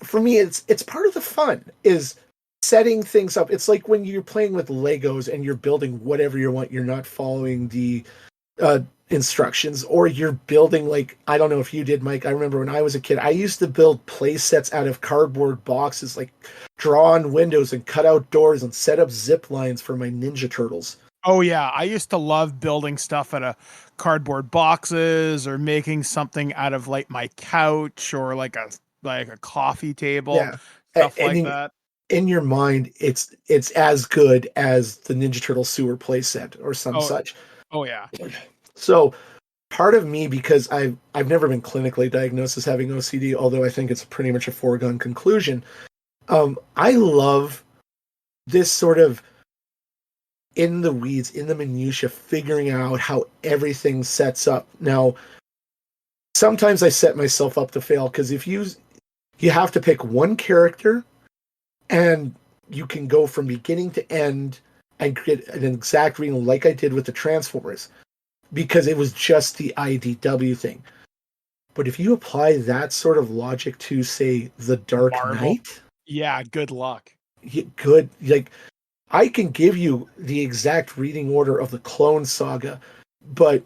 J: for me, it's part of the fun is setting things up. It's like when you're playing with Legos and you're building whatever you want. You're not following the instructions, or you're building, I don't know if you did, Mike. I remember when I was a kid, I used to build play sets out of cardboard boxes, draw on windows and cut out doors and set up zip lines for my Ninja Turtles.
K: Oh yeah, I used to love building stuff out of cardboard boxes, or making something out of my couch, or like a coffee table, stuff like that.
J: in your mind, it's as good as the Ninja Turtle sewer playset or some such.
K: Oh yeah.
J: So part of me, because I've never been clinically diagnosed as having OCD, although I think it's pretty much a foregone conclusion. I love this sort of in the weeds, in the minutia, figuring out how everything sets up. Now, sometimes I set myself up to fail because if you have to pick one character and you can go from beginning to end and get an exact reading like I did with the Transformers because it was just the IDW thing. But if you apply that sort of logic to, say, The Dark Knight,
K: yeah, good luck.
J: Good, like I can give you the exact reading order of the Clone Saga, but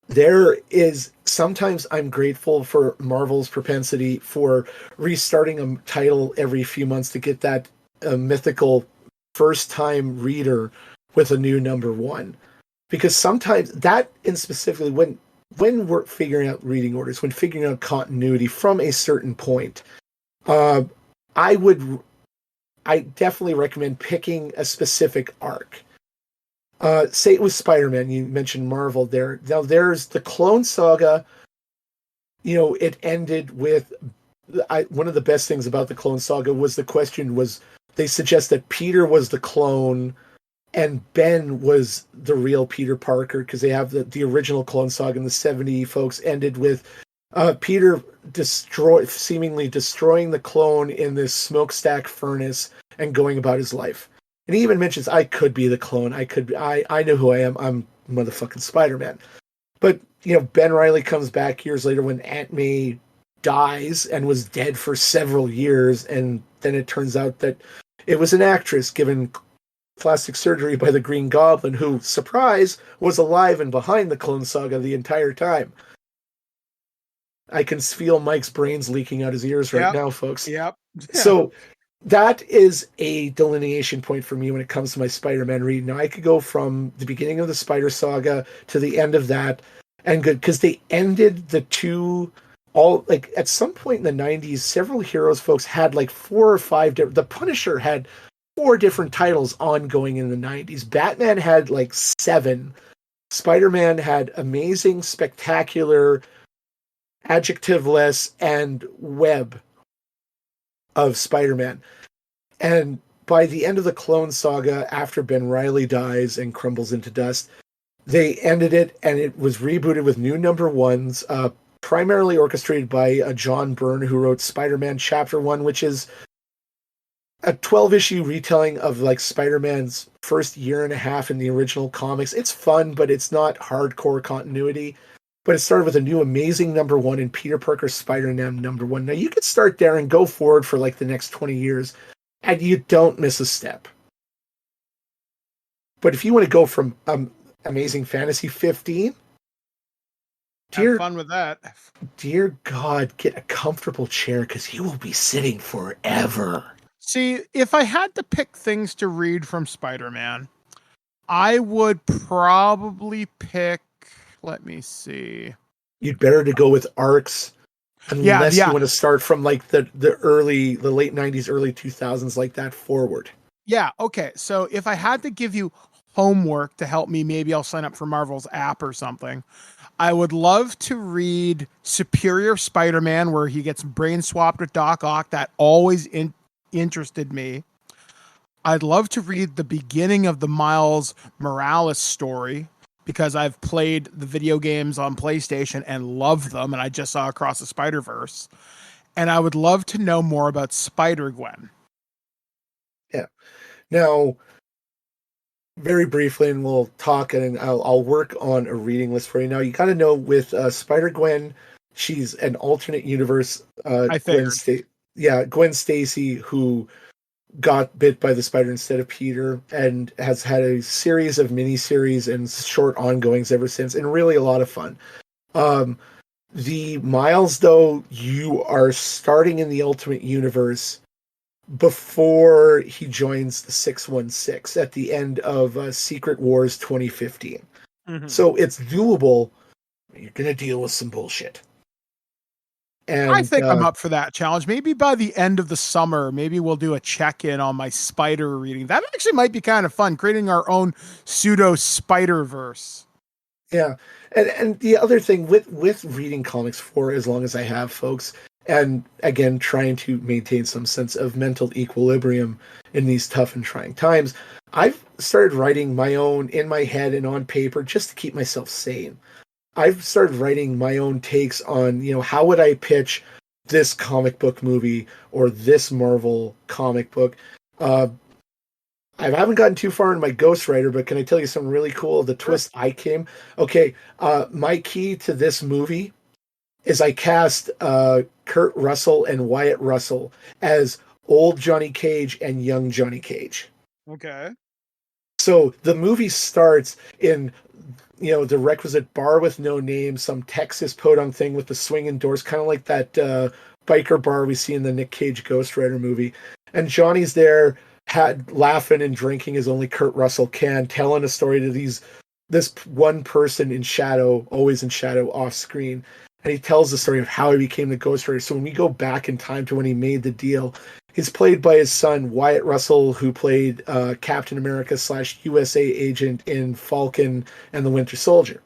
J: there is sometimes I'm grateful for Marvel's propensity for restarting a title every few months to get that mythical first time reader with a new number one. Because sometimes that, and specifically when we're figuring out reading orders, when figuring out continuity from a certain point, I definitely recommend picking a specific arc. Say it was Spider-Man. You mentioned Marvel there. Now there's the Clone Saga. It ended with one of the best things about the Clone Saga was the question was they suggest that Peter was the clone and Ben was the real Peter Parker because they have the original Clone Saga in the 70 folks ended with Peter seemingly destroying the clone in this smokestack furnace and going about his life. And he even mentions, I could be the clone. I know who I am. I'm motherfucking Spider-Man. But, Ben Reilly comes back years later when Aunt May dies and was dead for several years. And then it turns out that it was an actress given plastic surgery by the Green Goblin who, surprise, was alive and behind the Clone Saga the entire time. I can feel Mike's brains leaking out his ears right now, folks.
K: Yep.
J: So that is a delineation point for me when it comes to my Spider-Man read. Now I could go from the beginning of the Spider Saga to the end of that, and good because they ended the two. All like at some point in the 90s, several heroes folks had like 4 or 5 different. The Punisher had 4 different titles ongoing in the 90s. Batman had like 7. Spider-Man had Amazing, Spectacular, Adjectiveless, and Web of Spider-Man. And by the end of the Clone Saga, after Ben Reilly dies and crumbles into dust, they ended it, and it was rebooted with new number ones, primarily orchestrated by John Byrne, who wrote Spider-Man Chapter 1, which is a 12-issue retelling of like Spider-Man's first year and a half in the original comics. It's fun, but it's not hardcore continuity. But it started with a new amazing number 1 in Peter Parker's Spider-Man number 1. Now you could start there and go forward for like the next 20 years, and you don't miss a step. But if you want to go from Amazing Fantasy 15,
K: have fun with that.
J: Dear God, get a comfortable chair because you will be sitting forever.
K: See, if I had to pick things to read from Spider-Man, I would probably pick. Let me see.
J: You'd better to go with arcs, unless you want to start from like the late 90s, early 2000s, like that forward.
K: Yeah. Okay. So if I had to give you homework to help me, maybe I'll sign up for Marvel's app or something. I would love to read Superior Spider-Man, where he gets brain swapped with Doc Ock. That always interested me. I'd love to read the beginning of the Miles Morales story, because I've played the video games on PlayStation and love them, and I just saw Across the Spider-Verse. And I would love to know more about Spider-Gwen.
J: Yeah. Now, very briefly, and we'll talk, and I'll work on a reading list for you. Now, you got to know with Spider-Gwen, she's an alternate universe. Gwen Stacy, who got bit by the spider instead of Peter, and has had a series of miniseries and short ongoings ever since, and really a lot of fun. The Miles, though, you are starting in the Ultimate Universe before he joins the 616 at the end of Secret Wars 2015. Mm-hmm. So it's doable. You're going to deal with some bullshit. And
K: I think I'm up for that challenge. Maybe by the end of the summer, maybe we'll do a check-in on my spider reading. That actually might be kind of fun, creating our own pseudo Spider-Verse.
J: Yeah. And the other thing with reading comics for as long as I have, folks, and again, trying to maintain some sense of mental equilibrium in these tough and trying times, I've started writing my own in my head and on paper just to keep myself sane. I've started writing my own takes on, how would I pitch this comic book movie or this Marvel comic book. I haven't gotten too far in my ghostwriter, but can I tell you something really cool? The twist I came. Okay, my key to this movie is I cast Kurt Russell and Wyatt Russell as old Johnny Cage and young Johnny Cage.
K: Okay.
J: So the movie starts in, the requisite bar with no name, some Texas podunk thing with the swinging doors, kind of like that biker bar we see in the Nick Cage Ghost Rider movie. And Johnny's there, laughing and drinking as only Kurt Russell can, telling a story to this one person in shadow, always in shadow, off screen. And he tells the story of how he became the Ghost Rider. So when we go back in time to when he made the deal, he's played by his son, Wyatt Russell, who played Captain America / USA agent in Falcon and the Winter Soldier.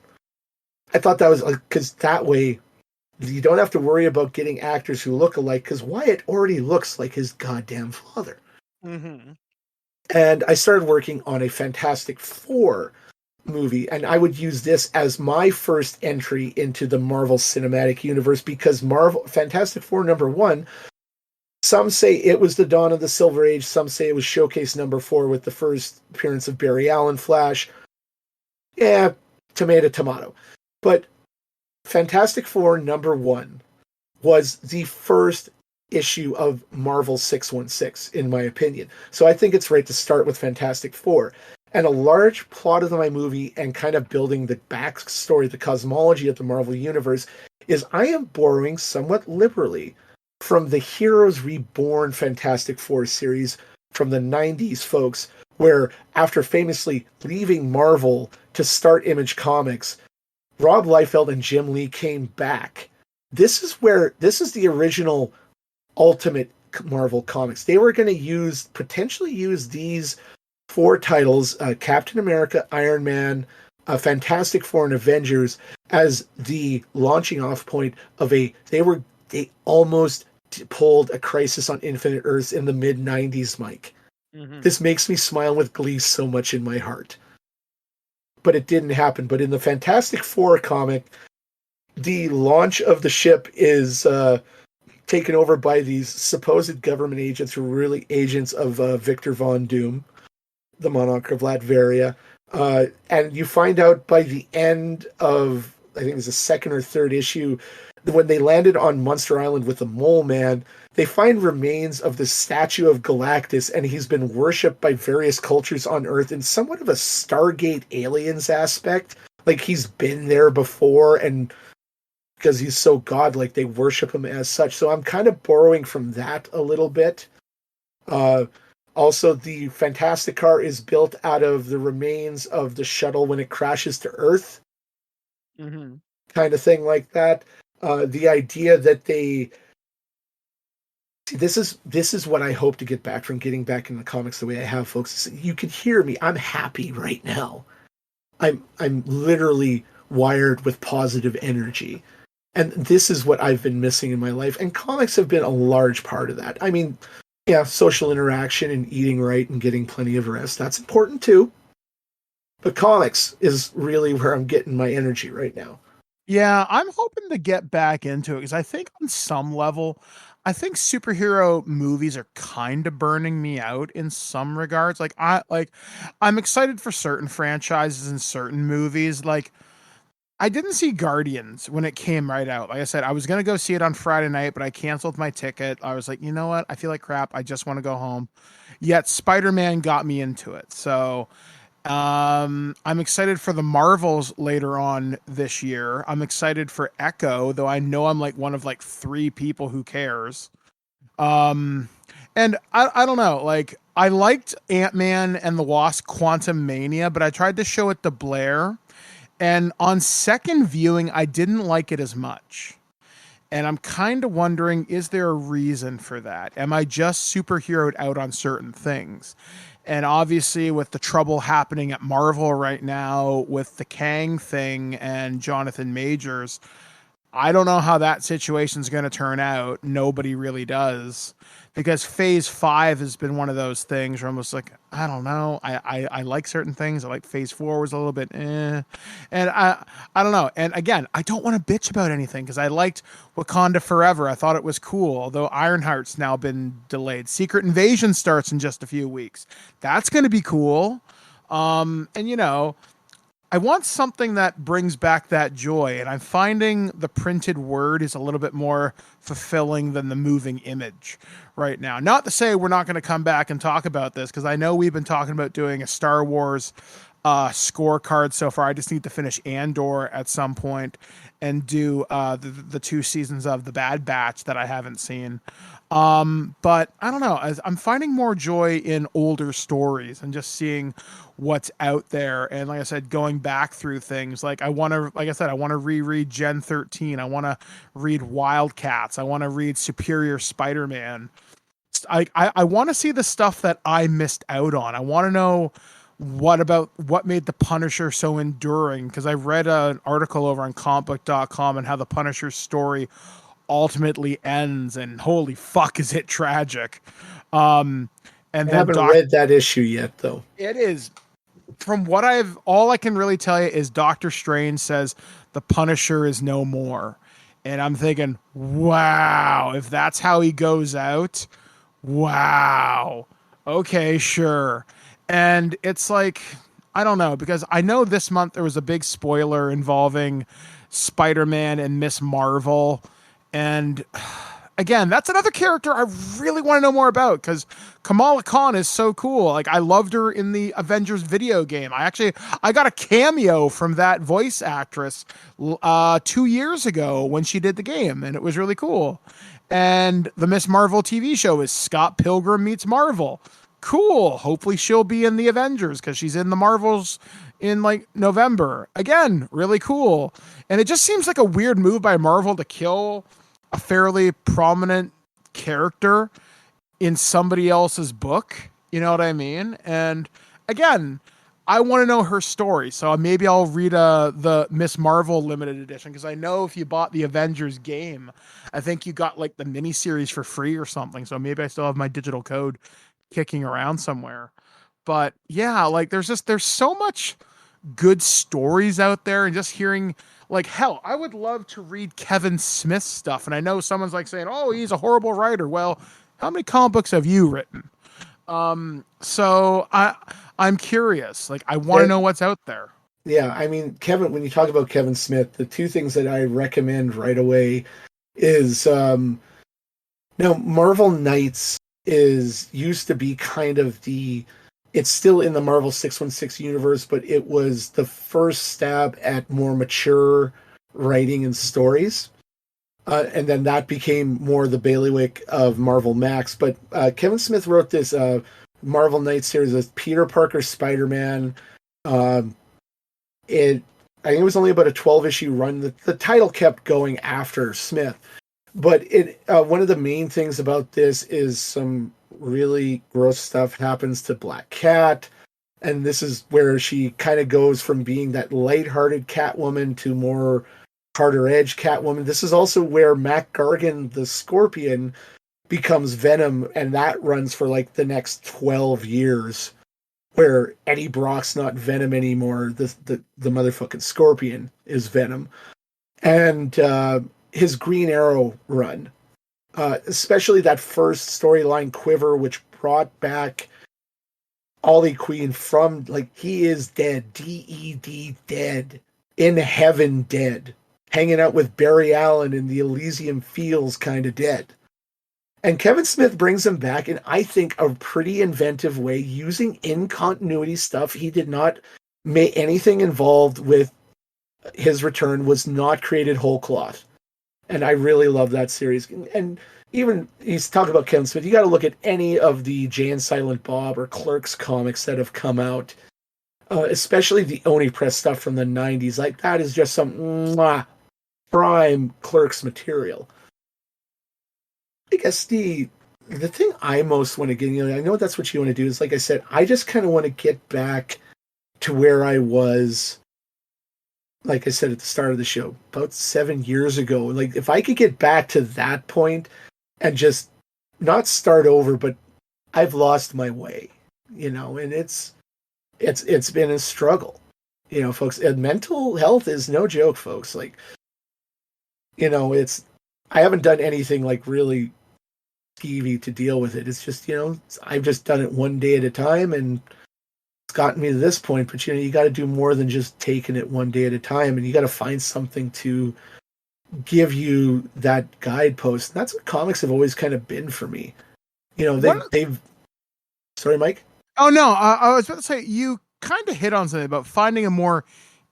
J: I thought that was because that way you don't have to worry about getting actors who look alike, because Wyatt already looks like his goddamn father.
K: Mm-hmm.
J: And I started working on a Fantastic Four movie, and I would use this as my first entry into the Marvel Cinematic Universe, because Fantastic Four #1, some say it was the dawn of the Silver Age, some say it was Showcase #4 with the first appearance of Barry Allen Flash. Yeah, tomato. But Fantastic Four #1 was the first issue of Marvel 616, in my opinion. So I think it's right to start with Fantastic Four. And a large plot of my movie, and kind of building the backstory, the cosmology of the Marvel Universe, is I am borrowing somewhat liberally from the Heroes Reborn Fantastic Four series from the 90s, folks, where after famously leaving Marvel to start Image Comics, Rob Liefeld and Jim Lee came back. This is the original Ultimate Marvel Comics. They were going to potentially use these 4 titles, Captain America, Iron Man, Fantastic Four, and Avengers, as the launching off point of they almost pulled a Crisis on Infinite Earths in the mid-90s, Mike. Mm-hmm. This makes me smile with glee so much in my heart. But it didn't happen. But in the Fantastic Four comic, the launch of the ship is taken over by these supposed government agents who are really agents of Victor Von Doom, the monarch of Latveria. And you find out by the end of, I think it was the second or third issue, when they landed on Monster Island with the Mole Man, they find remains of the statue of Galactus, and he's been worshipped by various cultures on Earth in somewhat of a Stargate Aliens aspect. Like he's been there before, and because he's so godlike, they worship him as such. So I'm kind of borrowing from that a little bit. Also, the Fantastic Car is built out of the remains of the shuttle when it crashes to Earth. Mm-hmm. Kind of thing like that. The idea that this is what I hope to get back from getting back in the comics the way I have, folks. You can hear me. I'm happy right now. I'm literally wired with positive energy. And this is what I've been missing in my life. And comics have been a large part of that. I mean, yeah, social interaction and eating right and getting plenty of rest. That's important too. But comics is really where I'm getting my energy right now.
K: Yeah, I'm hoping to get back into it because I think on some level, I think superhero movies are kind of burning me out in some regards. I'm excited for certain franchises and certain movies. Like, I didn't see Guardians when it came right out. Like I said, I was going to go see it on Friday night, but I canceled my ticket. I was like, you know what? I feel like crap. I just want to go home. Yet Spider-Man got me into it. So I'm excited for the Marvels later on this year. I'm excited for Echo, though I know I'm like one of like 3 people who cares. And I don't know, like I liked Ant-Man and the Wasp Quantumania, but I tried to show it to Blair, and on second viewing, I didn't like it as much. And I'm kind of wondering, is there a reason for that? Am I just superheroed out on certain things? And obviously, with the trouble happening at Marvel right now with the Kang thing and Jonathan Majors, I don't know how that situation's going to turn out. Nobody really does. Because Phase 5 has been one of those things where I'm just like, I don't know. I like certain things. I like Phase 4 was a little bit eh. And I don't know. And again, I don't want to bitch about anything because I liked Wakanda Forever. I thought it was cool, although Ironheart's now been delayed. Secret Invasion starts in just a few weeks. That's going to be cool. And, you know, I want something that brings back that joy, and I'm finding the printed word is a little bit more fulfilling than the moving image right now. Not to say we're not going to come back and talk about this, because I know we've been talking about doing a Star Wars scorecard so far. I just need to finish Andor at some point and do the 2 seasons of The Bad Batch that I haven't seen. But I don't know. I'm finding more joy in older stories and just seeing what's out there. And like I said, going back through things like I want to reread Gen 13. I want to read Wildcats. I want to read Superior Spider-Man. I want to see the stuff that I missed out on. I want to know what made the Punisher so enduring, because I read an article over on comicbook.com and how the Punisher's story ultimately ends, and holy fuck is it tragic. And
J: I haven't read that issue yet, though.
K: It is, from what all I can really tell you is Doctor Strange says the Punisher is no more. And I'm thinking, wow, if that's how he goes out, wow. Okay, sure. And it's like, I don't know, because I know this month there was a big spoiler involving Spider-Man and Miss Marvel. And again, that's another character I really want to know more about, because Kamala Khan is so cool. Like, I loved her in the Avengers video game. I got a cameo from that voice actress 2 years ago when she did the game, and it was really cool. And the Miss Marvel TV show is Scott Pilgrim Meets Marvel. Cool. Hopefully she'll be in the Avengers, because she's in the Marvels in like November. Again, really cool. And it just seems like a weird move by Marvel to kill a fairly prominent character in somebody else's book. You know what I mean? And again, I want to know her story. So maybe I'll read the Miss Marvel limited edition, because I know if you bought the Avengers game, I think you got like the miniseries for free or something. So maybe I still have my digital code kicking around somewhere. But yeah, like there's so much good stories out there, and just hearing, like, hell, I would love to read Kevin Smith's stuff. And I know someone's like saying, oh, he's a horrible writer. Well, how many comic books have you written? So I'm curious. Like, I want to know what's out there.
J: Yeah, I mean, Kevin, when you talk about Kevin Smith, the 2 things that I recommend right away is Marvel Knights used to be kind of it's still in the Marvel 616 universe, but it was the first stab at more mature writing and stories. And then that became more the bailiwick of Marvel Max. But Kevin Smith wrote this Marvel Knights series with Peter Parker Spider-Man. I think it was only about a 12-issue run. The title kept going after Smith. But one of the main things about this is some really gross stuff happens to Black Cat, and this is where she kind of goes from being that lighthearted Catwoman to more harder edge Catwoman. This is also where Mac Gargan, the Scorpion, becomes Venom, and that runs for like the next 12 years, where Eddie Brock's not Venom anymore. The motherfucking Scorpion is Venom. And his Green Arrow run, especially that first storyline, Quiver, which brought back Ollie Queen from, like, he is dead, D-E-D, dead, in heaven dead, hanging out with Barry Allen in the Elysium Fields kind of dead. And Kevin Smith brings him back in, I think, a pretty inventive way, using in-continuity stuff. He did not make anything involved with his return, was not created whole cloth. And I really love that series. And even, he's talking about Kevin Smith, you got to look at any of the Jay and Silent Bob or Clerks comics that have come out, especially the Oni Press stuff from the 90s. Like, that is just some prime Clerks material. I guess the thing I most want to get, I know that's what you want to do, is, like I said, I just kind of want to get back to where I was, like I said at the start of the show, about 7 years ago. Like, if I could get back to that point and just not start over, but I've lost my way, and it's been a struggle, folks. And mental health is no joke, folks. Like, I haven't done anything like really skeevy to deal with it. It's just, I've just done it one day at a time, and it's gotten me to this point. But, you got to do more than just taking it one day at a time, and you got to find something to give you that guidepost. And that's what comics have always kind of been for me. They've. Sorry, Mike?
K: Oh, no. I was about to say, you kind of hit on something about finding a more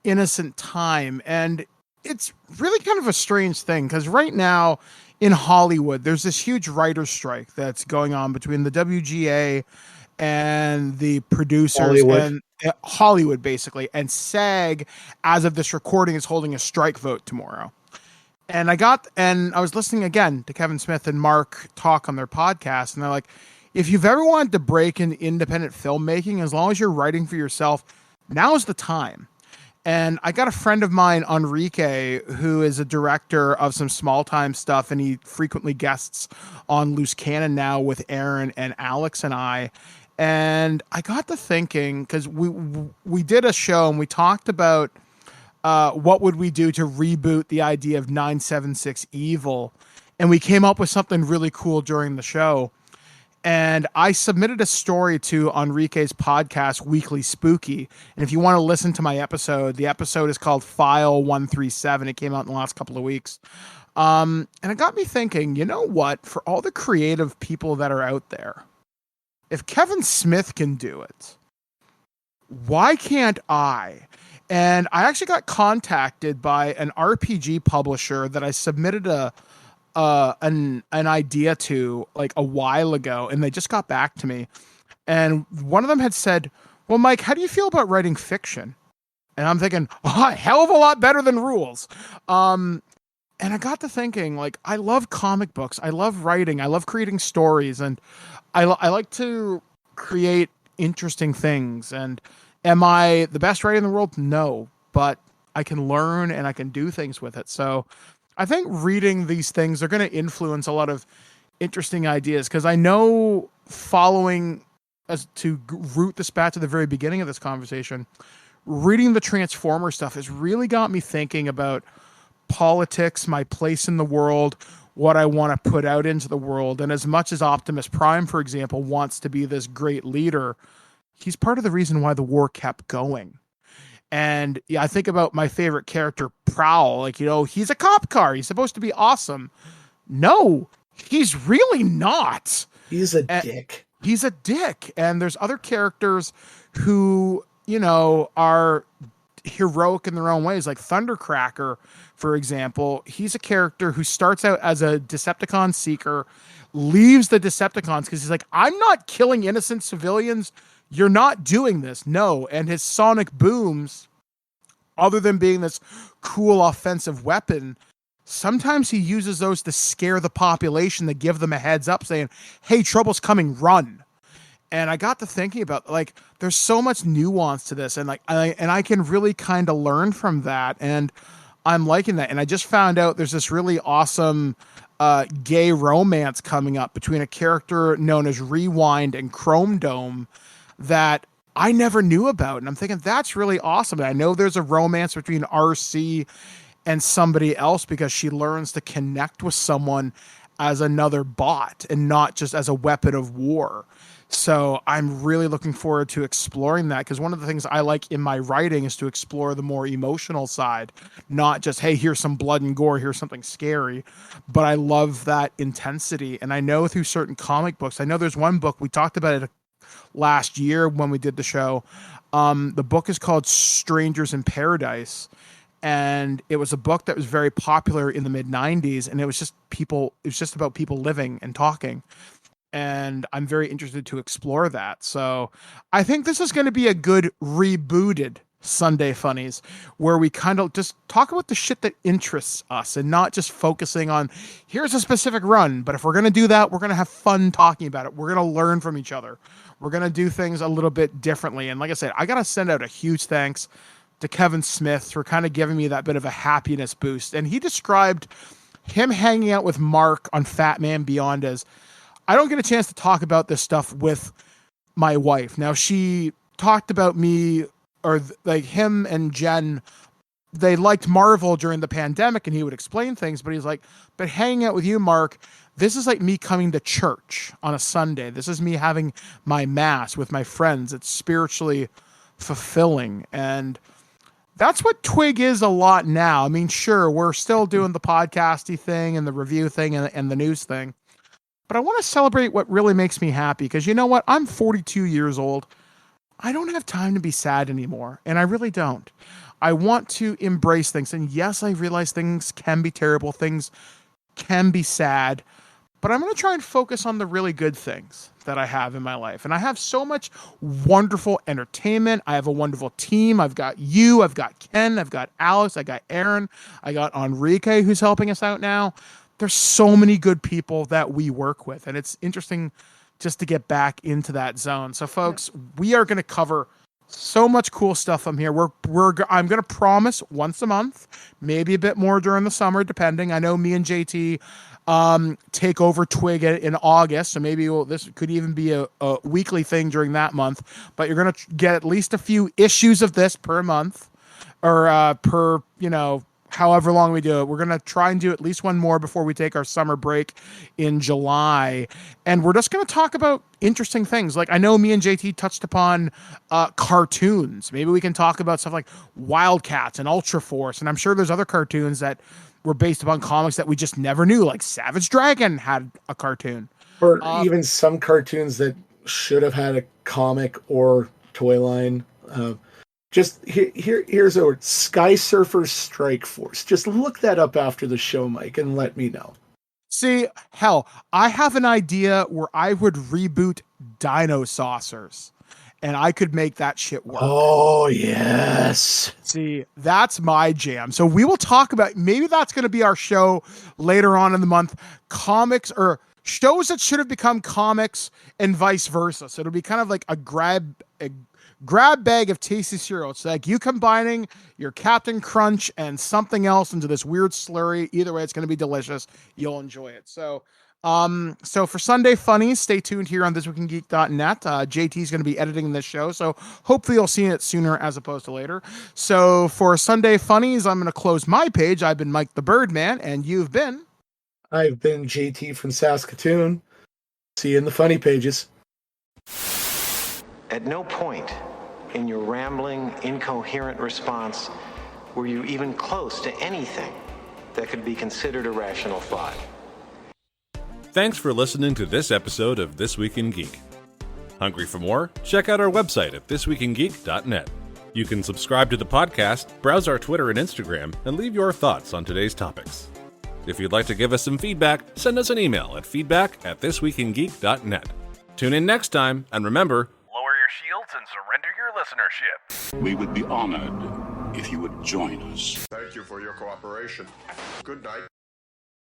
K: innocent time. And it's really kind of a strange thing, because right now in Hollywood, there's this huge writer's strike that's going on between the WGA and the producers and Hollywood, basically. And SAG, as of this recording, is holding a strike vote tomorrow. And I was listening again to Kevin Smith and Mark talk on their podcast, and they're like, if you've ever wanted to break into independent filmmaking, as long as you're writing for yourself, now's the time. And I got a friend of mine, Enrique, who is a director of some small time stuff, and he frequently guests on Loose Cannon now with Aaron and Alex and I. And I got to thinking, because we did a show and we talked about what would we do to reboot the idea of 976 Evil, and we came up with something really cool during the show. And I submitted a story to Enrique's podcast, Weekly Spooky. And if you want to listen to my episode, the episode is called File 137. It came out in the last couple of weeks. And it got me thinking, you know what? For all the creative people that are out there, if Kevin Smith can do it, why can't I? And I actually got contacted by an RPG publisher that I submitted an idea to like a while ago, and they just got back to me. And one of them had said, well, Mike, how do you feel about writing fiction? And I'm thinking, a hell of a lot better than rules. And I got to thinking, like, I love comic books. I love writing. I love creating stories. And I like to create interesting things. And am I the best writer in the world? No, but I can learn and I can do things with it. So I think reading these things are going to influence a lot of interesting ideas, because I know, following, as to root this back to the very beginning of this conversation, reading the Transformer stuff has really got me thinking about politics, my place in the world, what I want to put out into the world. And as much as Optimus Prime, for example, wants to be this great leader, he's part of the reason why the war kept going. And yeah, I think about my favorite character, Prowl. Like, he's a cop car. He's supposed to be awesome. No, he's really not.
J: He's a dick.
K: He's a dick. And there's other characters who, are heroic in their own ways. Like Thundercracker, for example. He's a character who starts out as a Decepticon seeker, leaves the Decepticons because he's like, I'm not killing innocent civilians. You're not doing this. No. And his sonic booms, other than being this cool offensive weapon, sometimes he uses those to scare the population, to give them a heads up saying, hey, trouble's coming, run. And I got to thinking about, like, there's so much nuance to this. And like, I can really kind of learn from that. And I'm liking that. And I just found out there's this really awesome gay romance coming up between a character known as Rewind and Chrome Dome that I never knew about. And I'm thinking, that's really awesome. And I know there's a romance between RC and somebody else, because she learns to connect with someone as another bot and not just as a weapon of war. So I'm really looking forward to exploring that, because one of the things I like in my writing is to explore the more emotional side, not just, hey, here's some blood and gore, here's something scary. But I love that intensity. And I know through certain comic books, I know there's one book, we talked about it last year when we did the show. The book is called Strangers in Paradise. And it was a book that was very popular in the mid-90s. And it was just about people living and talking. And I'm very interested to explore that. So I think this is going to be a good rebooted Sunday Funnies, where we kind of just talk about the shit that interests us and not just focusing on here's a specific run. But if we're going to do that, we're going to have fun talking about it. We're going to learn from each other. We're going to do things a little bit differently. And like I said, I got to send out a huge thanks to Kevin Smith for kind of giving me that bit of a happiness boost. And he described him hanging out with Mark on Fat Man Beyond as, I don't get a chance to talk about this stuff with my wife. Now, she talked about me, or like him and Jen, they liked Marvel during the pandemic and he would explain things, but he's like, but hanging out with you, Mark, this is like me coming to church on a Sunday. This is me having my mass with my friends. It's spiritually fulfilling. And that's what Twig is a lot now. I mean, sure, we're still doing the podcasty thing and the review thing and the news thing, but I want to celebrate what really makes me happy. Because you know what? I'm 42 years old. I don't have time to be sad anymore. And I really don't. I want to embrace things. And yes, I realize things can be terrible. Things can be sad. But I'm going to try and focus on the really good things that I have in my life. And I have so much wonderful entertainment. I have a wonderful team. I've got you. I've got Ken. I've got Alex. I got Aaron. I got Enrique, who's helping us out now. There's so many good people that we work with. And it's interesting just to get back into that zone. So folks, we are going to cover so much cool stuff from here. I'm going to promise once a month, maybe a bit more during the summer, depending. I know me and JT take over Twig in August, so maybe this could even be a weekly thing during that month, but you're going to get at least a few issues of this per month, or per, however long we do it. We're going to try and do at least one more before we take our summer break in July. And we're just going to talk about interesting things. Like, I know me and JT touched upon cartoons. Maybe we can talk about stuff like Wildcats and Ultra Force. And I'm sure there's other cartoons that were based upon comics that we just never knew. Like Savage Dragon had a cartoon.
J: Or even some cartoons that should have had a comic or toy line. Just here's a word: Sky Surfers Strike Force. Just look that up after the show, Mike, and let me know.
K: See, hell, I have an idea where I would reboot Dino Saucers, and I could make that shit work.
J: Oh, yes.
K: See, that's my jam. So we will talk about, maybe that's going to be our show later on in the month, comics or shows that should have become comics and vice versa. So it'll be kind of like a grab bag of tasty cereal. It's like you combining your Captain Crunch and something else into this weird slurry. Either way, it's going to be delicious. You'll enjoy it. So for Sunday Funnies, stay tuned here on ThisWeekInGeek.net. JT is going to be editing this show, so hopefully you'll see it sooner as opposed to later. So for Sunday Funnies, I'm going to close my page. I've been Mike the Birdman, and you've been...
J: I've been JT from Saskatoon. See you in the funny pages.
I: At no point in your rambling, incoherent response were you even close to anything that could be considered a rational thought.
M: Thanks for listening to this episode of This Week in Geek. Hungry for more? Check out our website at ThisWeekInGeek.net. You can subscribe to the podcast, browse our Twitter and Instagram, and leave your thoughts on today's topics. If you'd like to give us some feedback, send us an email at feedback@ThisWeekInGeek.net. Tune in next time, and remember,
N: lower your shields and surrender your listenership.
O: We would be honored if you would join us.
P: Thank you for your cooperation. Good night.